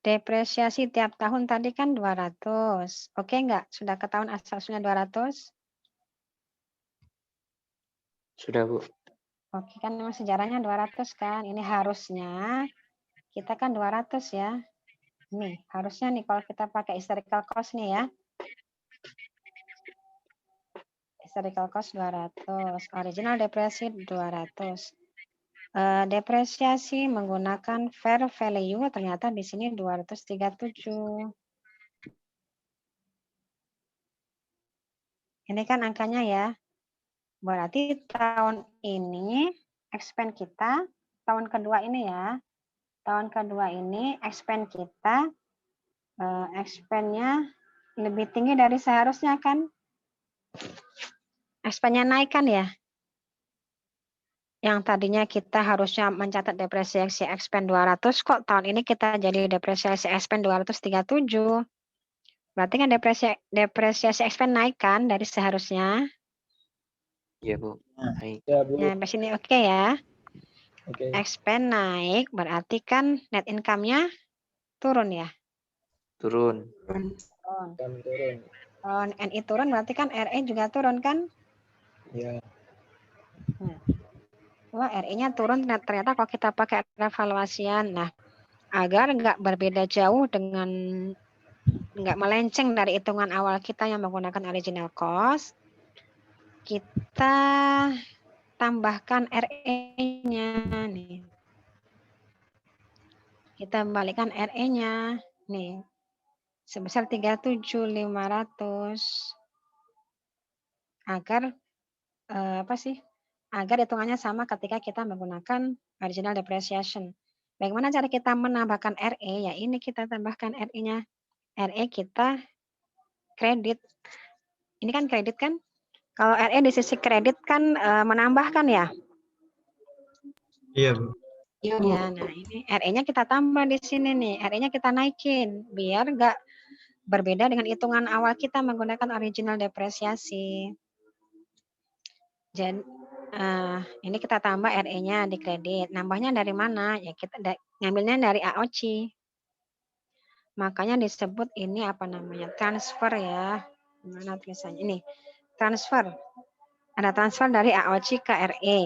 Speaker 1: depresiasi tiap tahun tadi kan 200. Oke nggak? Sudah ketahuan asal-usulnya 200?
Speaker 5: Sudah, Bu.
Speaker 1: Oke, kan memang sejarahnya 200 kan. Ini harusnya kita kan 200 ya. Nih, harusnya nih kalau kita pakai historical cost nih ya. Historical cost 200, original depresi 200. Depresiasi menggunakan fair value ternyata di sini 237. Ini kan angkanya ya. Berarti tahun ini expand kita, tahun kedua ini ya. Tahun kedua ini expand kita, expand-nya lebih tinggi dari seharusnya kan. Expand-nya naik kan ya. Yang tadinya kita harusnya mencatat depresiasi expand 200, kok tahun ini kita jadi depresiasi expand 237. Berarti kan depresiasi expand naik kan dari seharusnya.
Speaker 5: Iya, Bu. Naik.
Speaker 8: Ya, Bu.
Speaker 1: Nah, sampai sini oke ya.
Speaker 8: Oke.
Speaker 1: Expand naik berarti kan net income-nya turun ya.
Speaker 5: Turun.
Speaker 1: Turun.
Speaker 8: Turun.
Speaker 1: Kalau NI turun berarti kan RE juga turun kan?
Speaker 8: Ya.
Speaker 1: Nah, wah RE-nya turun ternyata kalau kita pakai revaluasian. Nah, agar nggak berbeda jauh dengan nggak melenceng dari hitungan awal kita yang menggunakan original cost, kita tambahkan RE-nya nih. Kita balikkan RE-nya nih sebesar 37.500 agar agar hitungannya sama ketika kita menggunakan original depreciation. Bagaimana cara kita menambahkan RE? Ya ini kita tambahkan RE-nya. RE kita kredit. Ini kan kredit kan? Kalau RE di sisi kredit kan menambahkan ya.
Speaker 2: Iya, Bu.
Speaker 1: Ya, nah ini RE-nya kita tambah di sini nih. RE-nya kita naikin biar nggak berbeda dengan hitungan awal kita menggunakan original depresiasi. Jadi ini kita tambah RE-nya di kredit. Nambahnya dari mana? Ya kita ngambilnya dari AOC. Makanya disebut ini apa namanya? Transfer ya. Mana tulisannya ini? Transfer. Ada transfer dari AOC ke RE.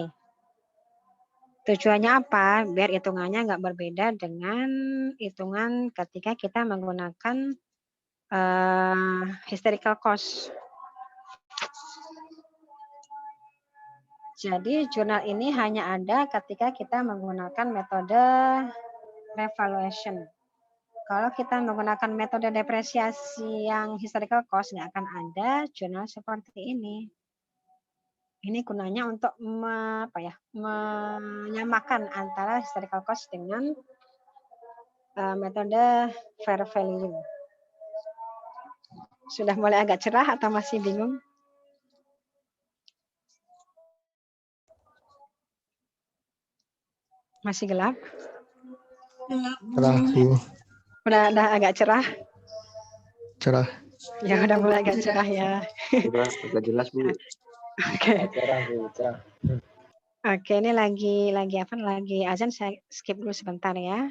Speaker 1: Tujuannya apa? Biar hitungannya nggak berbeda dengan hitungan ketika kita menggunakan historical cost. Jadi jurnal ini hanya ada ketika kita menggunakan metode revaluation. Kalau kita menggunakan metode depresiasi yang historical cost, nggak akan ada jurnal seperti ini. Ini gunanya untuk menyamakan antara historical cost dengan metode fair value. Sudah mulai agak cerah atau masih bingung? Masih gelap?
Speaker 2: Cerah, Bu.
Speaker 1: Udah agak cerah?
Speaker 2: Cerah.
Speaker 1: Ya udah mulai agak cerah ya.
Speaker 5: Sudah agak jelas, Bu.
Speaker 1: Oke.
Speaker 8: Cerah, Bu. Cerah.
Speaker 1: Oke, ini lagi apa? Lagi azan, saya skip dulu sebentar ya.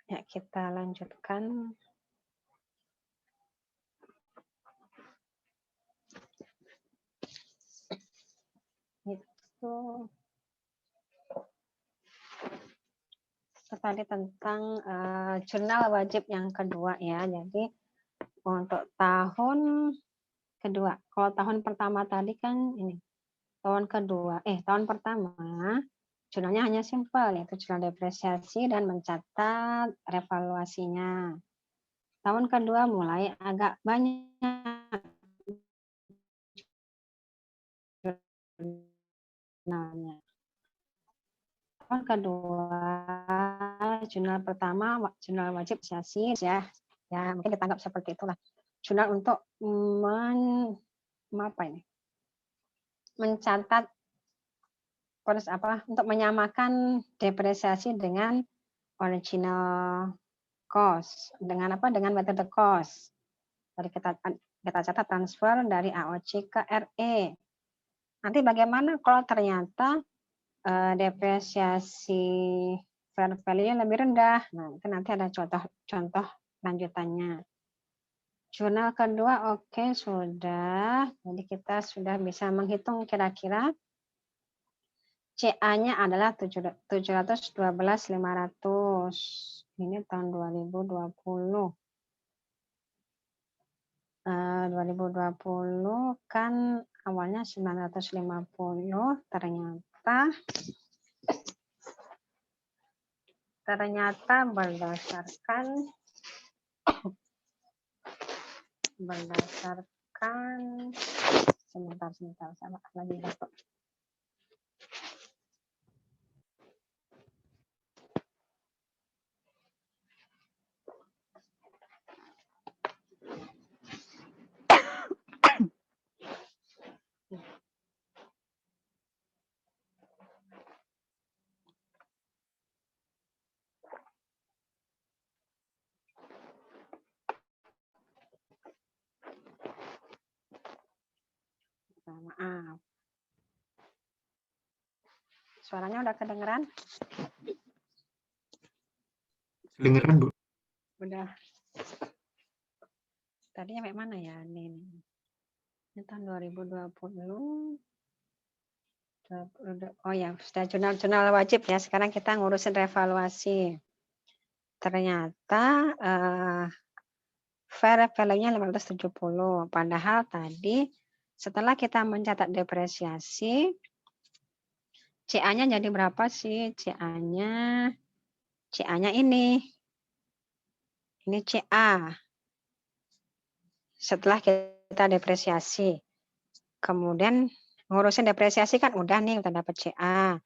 Speaker 1: Ya, kita lanjutkan. Itu tadi tentang jurnal wajib yang kedua ya. Jadi untuk tahun kedua, kalau tahun pertama tadi kan ini tahun pertama jurnalnya hanya simpel, yaitu jurnal depresiasi dan mencatat revaluasinya. Tahun kedua mulai agak banyak jurnalnya. Tahun kedua, jurnal pertama jurnal wajib depresiasi ya mungkin kita anggap seperti itulah. Jurnal untuk mencatat untuk menyamakan depresiasi dengan original cost dengan metode cost. Jadi kita catat transfer dari AOC ke RE. Nanti bagaimana kalau ternyata depresiasi fair value lebih rendah? Nah, itu nanti ada contoh lanjutannya. Jurnal kedua oke, sudah. Jadi kita sudah bisa menghitung kira-kira CA-nya adalah 712.500. Ini tahun 2020. 2020 kan awalnya 950, ternyata berdasarkan sebentar saya lagi dapat. Maaf. Suaranya udah kedengeran?
Speaker 2: Kedengeran, Bu.
Speaker 1: Udah. Tadinya sampai mana ya? Ini tahun 2020. Oh ya, sudah jurnal wajib ya. Sekarang kita ngurusin revaluasi. Ternyata fair value-nya 570. Padahal tadi setelah kita mencatat depresiasi, CA-nya jadi berapa sih? CA-nya ini. Ini CA. Setelah kita depresiasi. Kemudian ngurusin depresiasi kan udah nih, udah dapat CA.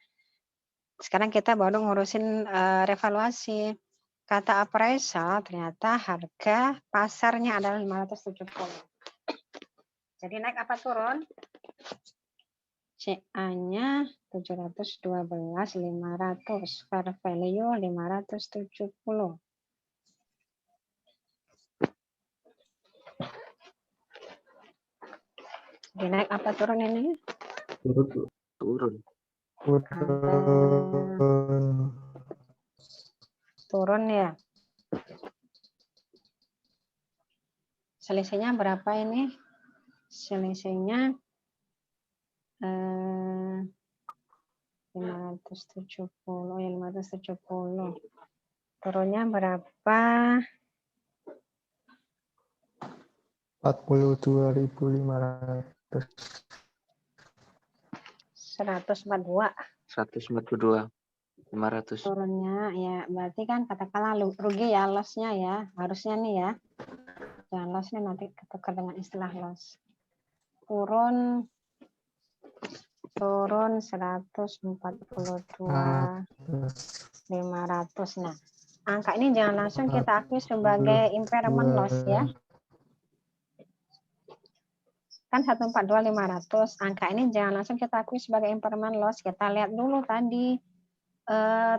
Speaker 1: Sekarang kita baru ngurusin revaluasi. Kata appraisal ternyata harga pasarnya adalah 570. Jadi naik apa turun? CA-nya 712.500, fair value 570. Jadi naik apa turun ini?
Speaker 5: Turun.
Speaker 1: Turun ya. Selisihnya berapa ini? Selisihnya 570 ya 570. Turunnya berapa?
Speaker 2: 42.500.
Speaker 1: 142.
Speaker 5: 500.
Speaker 1: Turunnya ya berarti kan katakanlah rugi ya, loss-nya ya. Harusnya nih ya. Jangan loss-nya nanti ketukar dengan istilah loss. Turun 142.500. Nah, angka ini jangan langsung kita akui sebagai impairment loss ya. Kan 142.500. Angka ini jangan langsung kita akui sebagai impairment loss. Kita lihat dulu tadi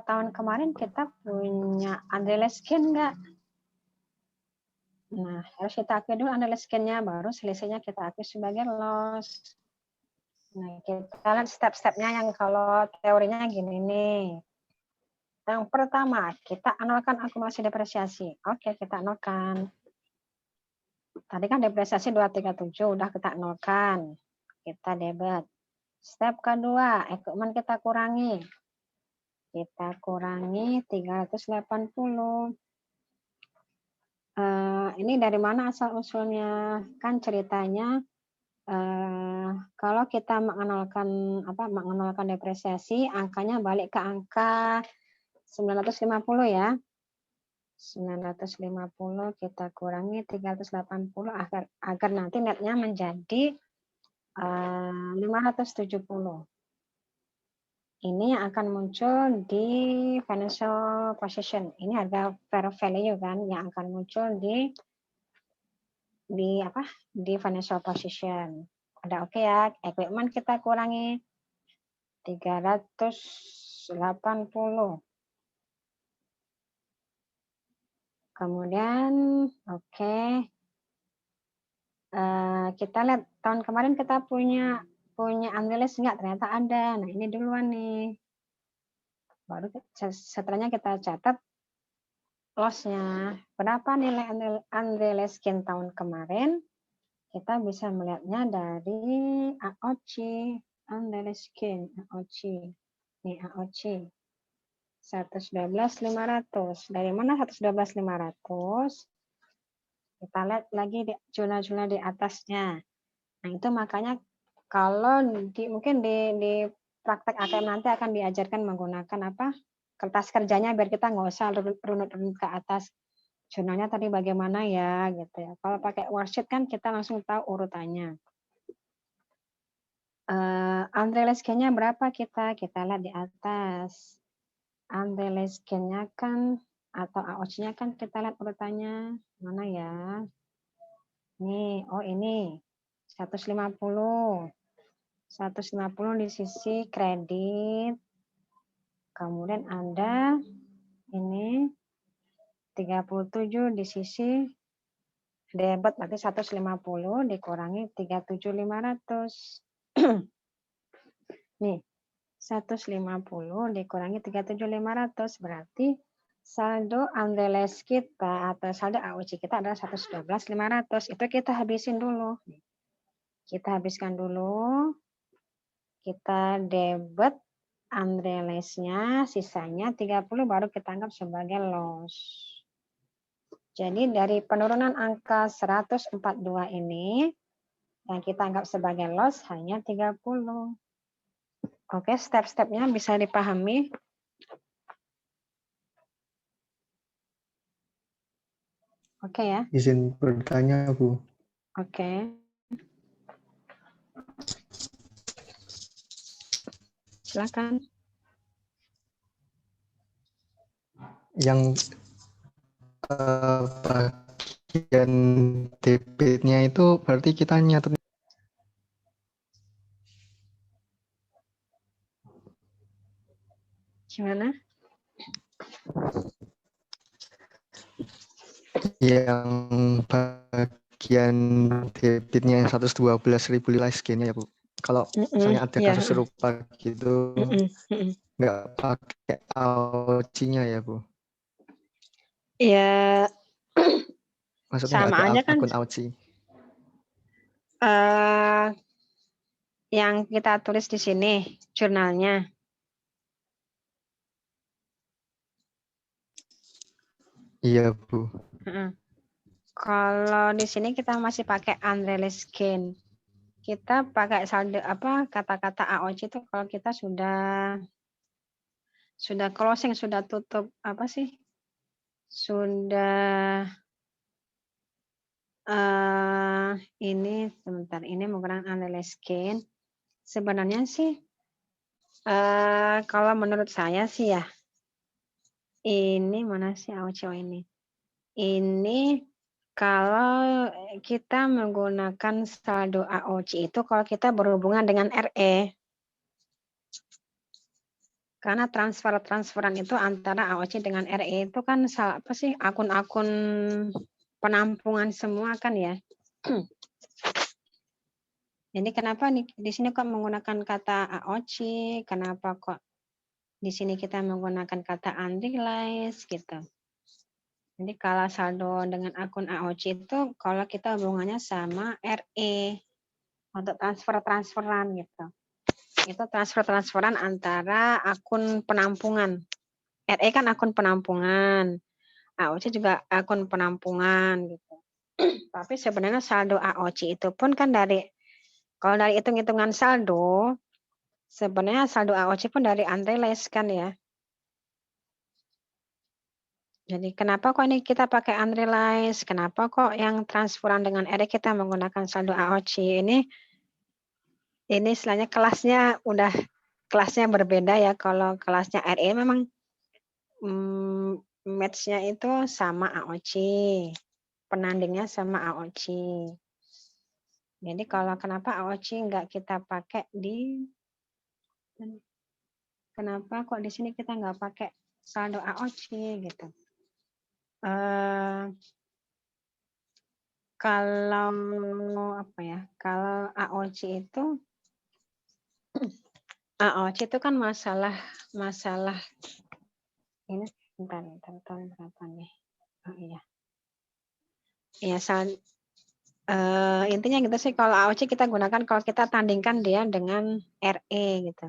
Speaker 1: tahun kemarin kita punya unrealized gain enggak? Nah, harus kita akui dulu unrealized gain-nya, baru selisihnya kita akui sebagai loss. Nah, kita lihat step-stepnya yang kalau teorinya gini nih. Yang pertama, kita nolkan akumulasi depresiasi. Oke, kita nolkan. Tadi kan depresiasi 237, udah kita nolkan. Kita debit. Step kedua, equipment kita kurangi. Kita kurangi 380. Ini dari mana asal usulnya? Kan ceritanya kalau kita mengenolkan depresiasi, angkanya balik ke angka 950 ya. 950 kita kurangi 380 agar nanti netnya menjadi 570. Ini yang akan muncul di financial position. Ini harga fair value kan yang akan muncul di financial position. Ada oke ya. Equipment kita kurangi 380. Kemudian oke. Kita lihat tahun kemarin kita punya unrealized nggak? Ternyata ada. Nah, ini duluan nih. Baru setelahnya kita catat loss-nya. Berapa nilai unrealized gain tahun kemarin? Kita bisa melihatnya dari AOC, unrealized gain, AOC. Nih AOC. 112.500. Dari mana 112.500? Kita lihat lagi di jurnal-jurnal di atasnya. Nah, itu makanya kalau mungkin di praktek AKM nanti akan diajarkan menggunakan kertas kerjanya biar kita nggak usah runut-runut ke atas. Jurnalnya tadi bagaimana ya gitu ya. Kalau pakai worksheet kan kita langsung tahu urutannya. Unrealized gain-nya berapa kita lihat di atas. Unrealized gain-nya kan atau AOC-nya kan kita lihat urutannya mana ya. Nih, oh ini 150 di sisi kredit. Kemudian ada ini 37 di sisi debit, berarti 150 dikurangi 37.500. Nih, 150 dikurangi 37.500 berarti saldo unrealized kita atau saldo AOC kita adalah 112.500. Itu kita habisin dulu. Kita habiskan dulu. Kita debit unrealized-nya, sisanya 30 baru kita anggap sebagai loss. Jadi dari penurunan angka 142 ini yang kita anggap sebagai loss hanya 30. Oke, step-stepnya bisa dipahami. Oke ya.
Speaker 2: Izin bertanya, Bu.
Speaker 1: Oke. Silakan.
Speaker 2: Yang bagian debitnya itu berarti kita nyatet
Speaker 1: Gimana?
Speaker 2: yang bagian debitnya yang 112.000 realized gain-nya ya, Bu. Kalau misalnya ada kasus serupa gitu, nggak pakai AOC-nya ya, Bu?
Speaker 1: Ya,
Speaker 2: Maksudnya
Speaker 1: sama
Speaker 2: nggak ada
Speaker 1: aja kan.
Speaker 2: akun AOC.
Speaker 1: Yang kita tulis di sini jurnalnya.
Speaker 2: Iya, Bu.
Speaker 1: Kalau di sini kita masih pakai unrealized gain. Kita pakai saldo kata-kata AOC itu kalau kita sudah closing, sudah tutup sudah ini sebentar, ini menggunakan unrealized gain. Sebenarnya sih kalau menurut saya sih ya, ini mana sih AOC ini? Ini kalau kita menggunakan saldo AOC itu kalau kita berhubungan dengan RE. Karena transferan itu antara AOC dengan RE itu kan akun-akun penampungan semua kan ya. Jadi kenapa di sini kok menggunakan kata AOC? Kenapa kok Di sini kita menggunakan kata unrealized gitu. Jadi kalau saldo dengan akun AOC itu kalau kita hubungannya sama RE untuk transferan gitu. Itu transferan antara akun penampungan. RE kan akun penampungan. AOC juga akun penampungan gitu. Tapi sebenarnya saldo AOC itu pun kan kalau dari hitung-hitungan saldo, sebenarnya saldo AOC pun dari unrealized kan ya. Jadi kenapa kok ini kita pakai unrealized? Kenapa kok yang transferan dengan RE kita menggunakan saldo AOC? Ini istilahnya kelasnya berbeda ya. Kalau kelasnya RE memang match-nya itu sama AOC. Penandingnya sama AOC. Jadi kalau kenapa AOC nggak kita pakai kenapa kok di sini kita nggak pakai saldo AOC gitu? Kalau kalau AOC itu kan masalah ini bentar tahun berapa nih? Oh iya. Ya intinya gitu sih kalau AOC kita gunakan kalau kita tandingkan dia dengan RE gitu.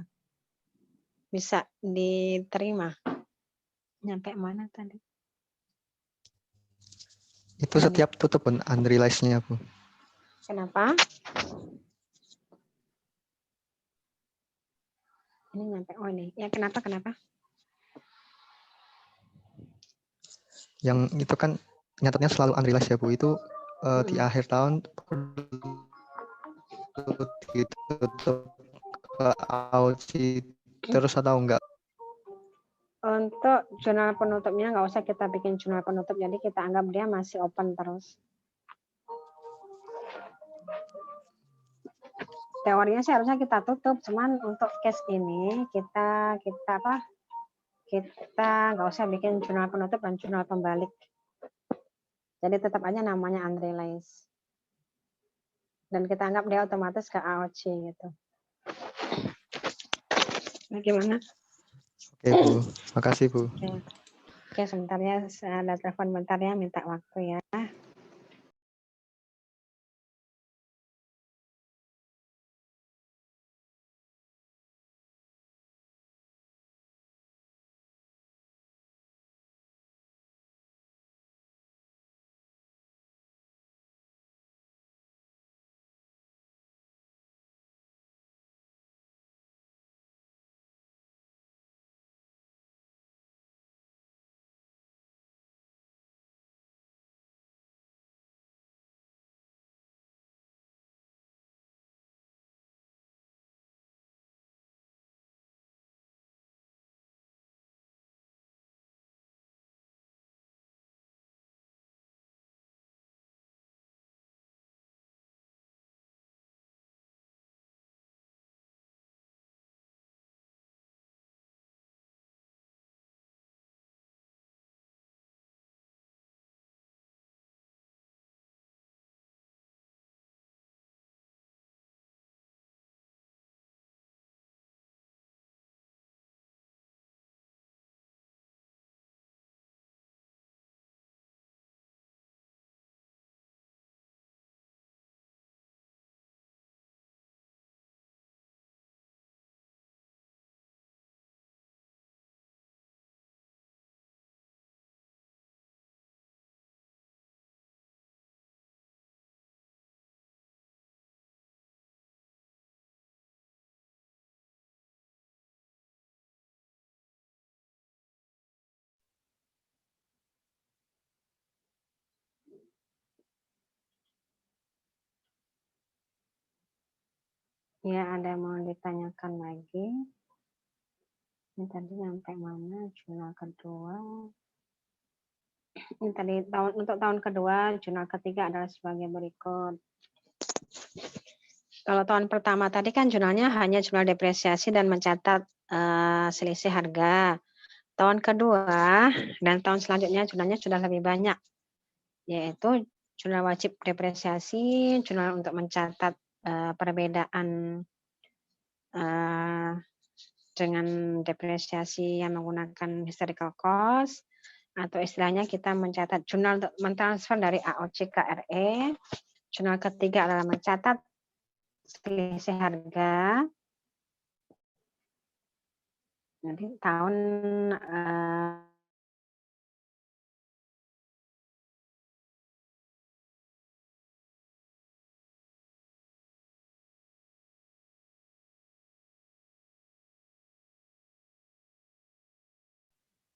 Speaker 1: Bisa diterima. Nyampe mana tadi?
Speaker 2: Itu setiap tutup pun unrealized-nya, Bu.
Speaker 1: Kenapa? Ini nyampe ini. Ya kenapa?
Speaker 2: Yang itu kan nyatetnya selalu unrealized ya, Bu. Itu di akhir tahun ditutup ke AOC terus atau enggak?
Speaker 1: Untuk jurnal penutupnya nggak usah kita bikin jurnal penutup, jadi kita anggap dia masih open terus. Teorinya sih harusnya kita tutup, cuman untuk case ini kita nggak usah bikin jurnal penutup dan jurnal pembalik. Jadi tetap aja namanya unrealized. Dan kita anggap dia otomatis ke AOC gitu. Nah, gimana?
Speaker 2: Oke, Bu. Makasih, Bu.
Speaker 1: Oke, sebentar ya. Ada telepon bentar ya, minta waktu ya. Ya, ada yang mau ditanyakan lagi. Ini tadi sampai mana? Jurnal kedua. Ini tadi untuk tahun kedua, jurnal ketiga adalah sebagai berikut. Kalau tahun pertama tadi kan jurnalnya hanya jurnal depresiasi dan mencatat selisih harga. Tahun kedua dan tahun selanjutnya jurnalnya sudah lebih banyak, yaitu jurnal wajib depresiasi, jurnal untuk mencatat perbedaan dengan depresiasi yang menggunakan historical cost, atau istilahnya kita mencatat jurnal untuk mentransfer dari AOC ke RE. Jurnal ketiga adalah mencatat selisih harga. Jadi tahun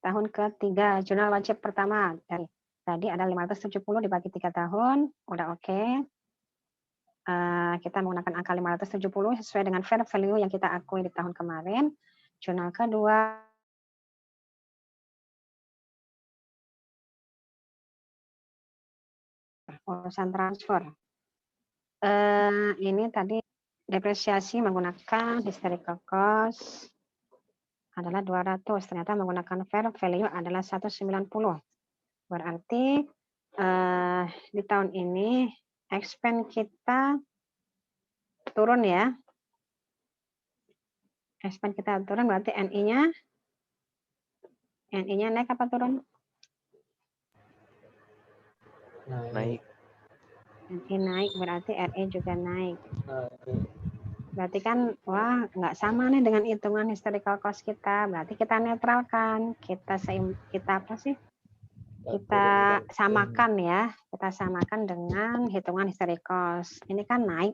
Speaker 1: tahun ketiga, jurnal wajib pertama dari tadi ada 570 dibagi 3 tahun, udah oke. Kita menggunakan angka 570 sesuai dengan fair value yang kita akui di tahun kemarin. Jurnal kedua urusan transfer. Ini tadi depresiasi menggunakan historical cost adalah 200, ternyata menggunakan fair value adalah 190. Berarti di tahun ini expense kita turun ya. Expense kita turun berarti NI-nya naik apa turun?
Speaker 5: Naik.
Speaker 1: NI naik berarti RE juga naik. Berarti kan wah nggak sama nih dengan hitungan historical cost kita. Berarti kita netralkan, kita apa sih? Kita samakan ya. Kita samakan dengan hitungan historical cost. Ini kan naik.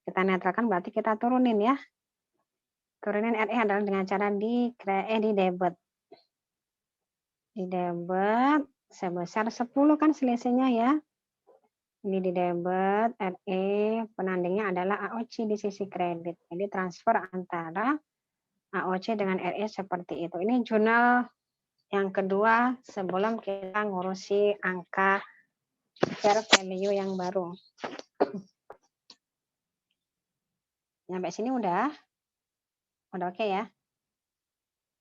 Speaker 1: Kita netralkan berarti kita turunin ya. Turunin RE adalah dengan cara di debit. Di debit sebesar 10 kan selisihnya ya. Ini di debit, RE, penandingnya adalah AOC di sisi kredit. Jadi transfer antara AOC dengan RE seperti itu. Ini jurnal yang kedua sebelum kita ngurusi angka fair value yang baru. Sampai sini udah oke ya.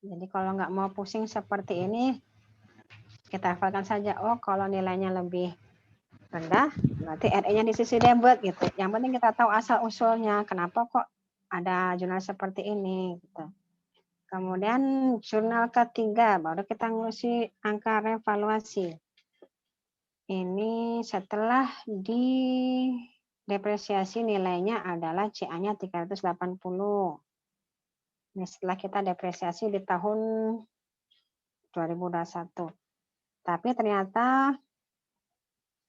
Speaker 1: Jadi kalau nggak mau pusing seperti ini, kita hafalkan saja. Oh, kalau nilainya lebih rendah, berarti RE-nya di sisi debit gitu. Yang penting kita tahu asal usulnya, kenapa kok ada jurnal seperti ini gitu. Kemudian jurnal ketiga, baru kita ngurusi angka revaluasi. Ini setelah depresiasi nilainya adalah CA-nya 380. Ini setelah kita depresiasi di tahun 2021. Tapi ternyata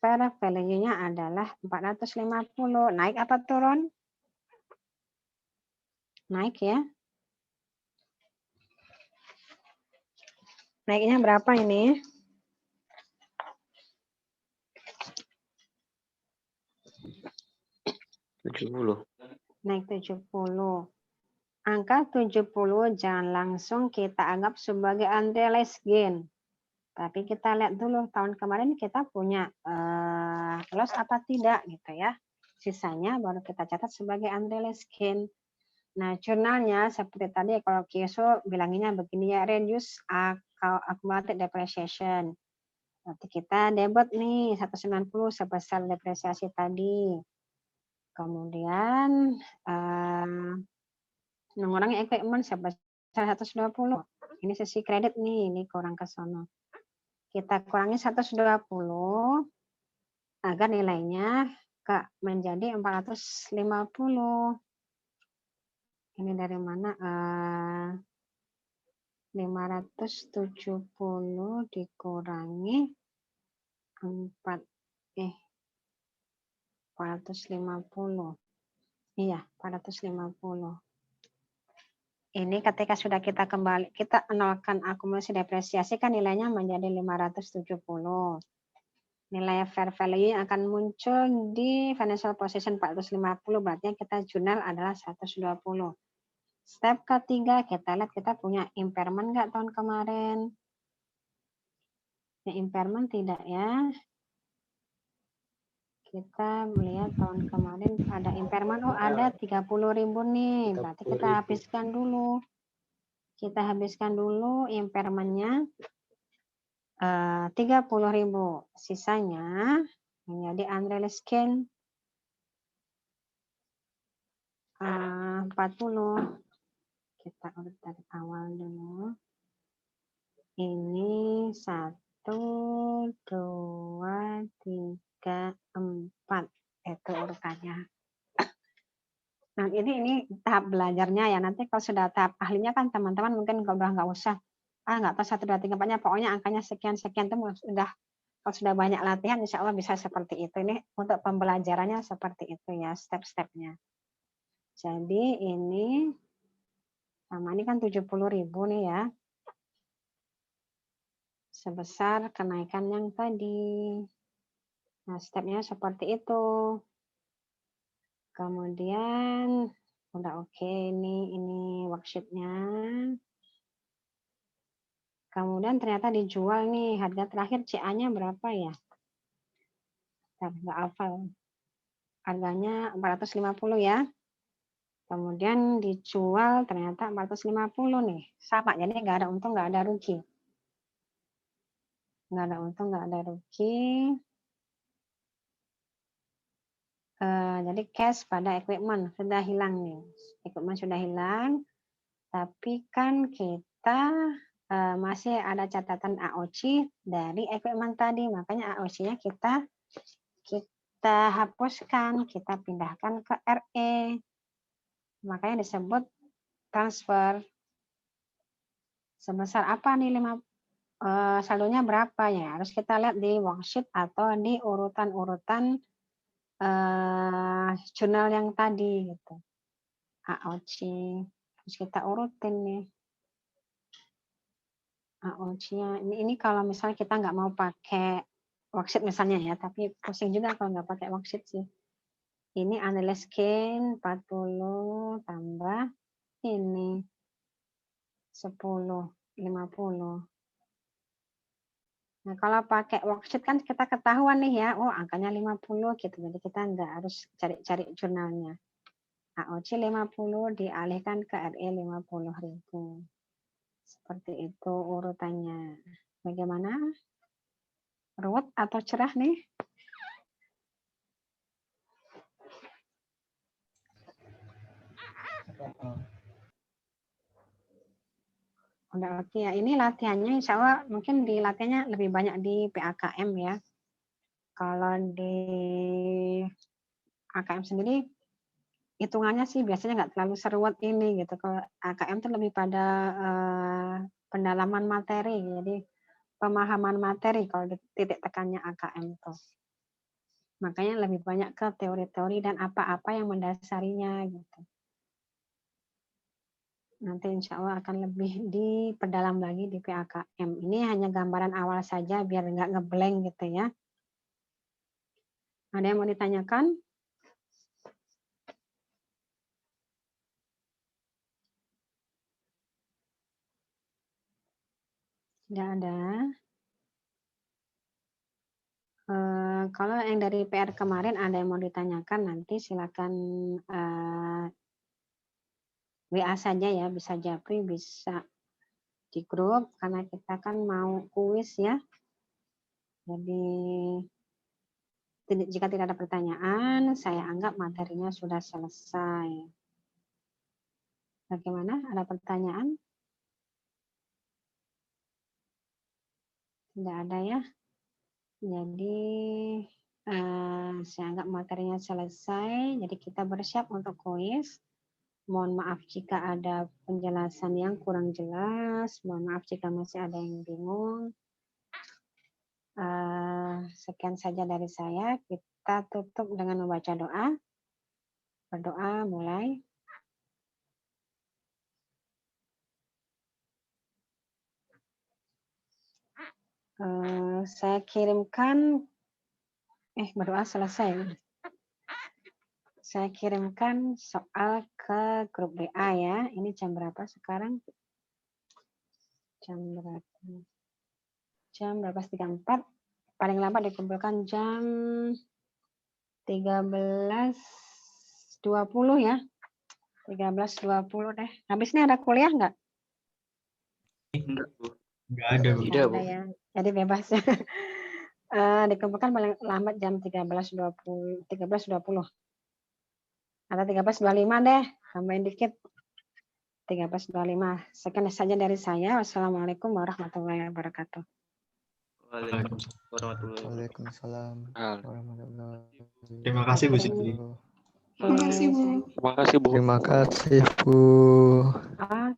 Speaker 1: fair value-nya adalah 450. Naik apa turun? Naik ya. Naiknya berapa ini? Naik 70. Angka 70 jangan langsung kita anggap sebagai unrealized gain. Tapi kita lihat dulu tahun kemarin kita punya loss apa tidak gitu ya. Sisanya baru kita catat sebagai unrealized gain. Nah, jurnalnya seperti tadi kalau Kyoso bilanginnya begini ya, reduce accumulated depreciation. Nanti kita debit nih 190 sebesar depresiasi tadi. Kemudian mengurangi equipment sebesar 120. Ini sisi kredit nih, ini kurang ke sono. Kita kurangi 120 agar nilainya menjadi 450. Ini dari mana? 570 dikurangi 450. Iya, 450. Ini ketika sudah kita nolkan akumulasi depresiasi kan nilainya menjadi 570. Nilai fair value akan muncul di financial position 450, berarti yang kita jurnal adalah 120. Step ketiga, kita lihat kita punya impairment nggak tahun kemarin? Ya, impairment tidak ya. Kita melihat tahun kemarin ada impairment, oh ada 30.000 nih, berarti kita habiskan dulu. Kita habiskan dulu impairment-nya 30.000. Sisanya menjadi unrealized gain 40. Kita urut dari awal dulu. Ini 1, 2, 3, 4. Itu urutannya. Nah, ini tahap belajarnya ya. Nanti kalau sudah tahap ahlinya kan teman-teman mungkin nggak usah. Nggak tahu 1, 2, 3, 4-nya. Pokoknya angkanya sekian-sekian itu sudah, kalau sudah banyak latihan insya Allah bisa seperti itu. Ini untuk pembelajarannya seperti itu ya, step-stepnya. Jadi ini sama ini kan 70.000 nih ya. Sebesar kenaikan yang tadi. Nah, stepnya seperti itu. Kemudian udah oke, ini worksheet-nya. Kemudian ternyata dijual nih, harga terakhir CA-nya berapa ya? Nggak hafal. Harganya 450 ya. Kemudian dijual ternyata 450 nih. Sama, jadi nggak ada untung, nggak ada rugi. Nggak ada untung, nggak ada rugi. Jadi cash pada equipment sudah hilang nih. Equipment sudah hilang. Tapi kan kita masih ada catatan AOC dari equipment tadi. Makanya AOC-nya kita hapuskan, kita pindahkan ke RE. Makanya disebut transfer. Sebesar apa nih saldonya berapa ya? Harus kita lihat di worksheet atau di urutan-urutan jurnal yang tadi gitu. AOC. Terus kita urutin nih. AOC-nya. Ini kalau misalnya kita nggak mau pakai worksheet misalnya ya, tapi pusing juga kalau nggak pakai worksheet sih. Ini analyze gain 40 tambah ini 10, 50. Nah, kalau pakai worksheet kan kita ketahuan nih ya, oh angkanya 50 gitu. Jadi kita nggak harus cari-cari jurnalnya. AOC 50 dialihkan ke RE 50.000. Seperti itu urutannya. Bagaimana? Ruwet atau cerah nih? Udah oke ya. Ini latihannya insya Allah mungkin di latihannya lebih banyak di PAKM ya. Kalau di AKM sendiri hitungannya sih biasanya nggak terlalu seruat ini gitu. Kalau AKM itu lebih pada pendalaman materi. Jadi pemahaman materi kalau di titik tekannya AKM itu. Makanya lebih banyak ke teori-teori dan apa-apa yang mendasarinya gitu. Nanti insya Allah akan lebih diperdalam lagi di PAKM. Ini hanya gambaran awal saja biar nggak ngeblank gitu ya. Ada yang mau ditanyakan? Tidak ada. Kalau yang dari PR kemarin ada yang mau ditanyakan, nanti silakan WA saja ya, bisa Japri, bisa di grup, karena kita kan mau kuis ya. Jadi jika tidak ada pertanyaan, saya anggap materinya sudah selesai. Bagaimana? Ada pertanyaan? Tidak ada ya. Jadi saya anggap materinya selesai. Jadi kita bersiap untuk kuis. Mohon maaf jika ada penjelasan yang kurang jelas. Mohon maaf jika masih ada yang bingung. Sekian saja dari saya. Kita tutup dengan membaca doa. Berdoa mulai. Saya kirimkan. Berdoa selesai. Saya kirimkan soal ke grup WA ya. Ini jam berapa sekarang? Jam berapa? Jam 12.34. Paling lambat dikumpulkan jam 13.20 ya. 13.20 deh. Habis ini ada kuliah nggak?
Speaker 3: Nggak ada, Bu.
Speaker 5: Tidak, Bu.
Speaker 1: Ya. Jadi bebas. Dikumpulkan paling lambat jam 13.20 atau 13.25 deh, tambahin dikit. 1325. Sekian saja dari saya. Wassalamualaikum warahmatullahi wabarakatuh.
Speaker 2: Waalaikumsalam warahmatullahi wabarakatuh.
Speaker 3: Terima kasih Bu Siti.
Speaker 7: Terima kasih, Bu.
Speaker 5: Terima kasih Bu.
Speaker 2: Terima kasih Bu.
Speaker 1: Ah,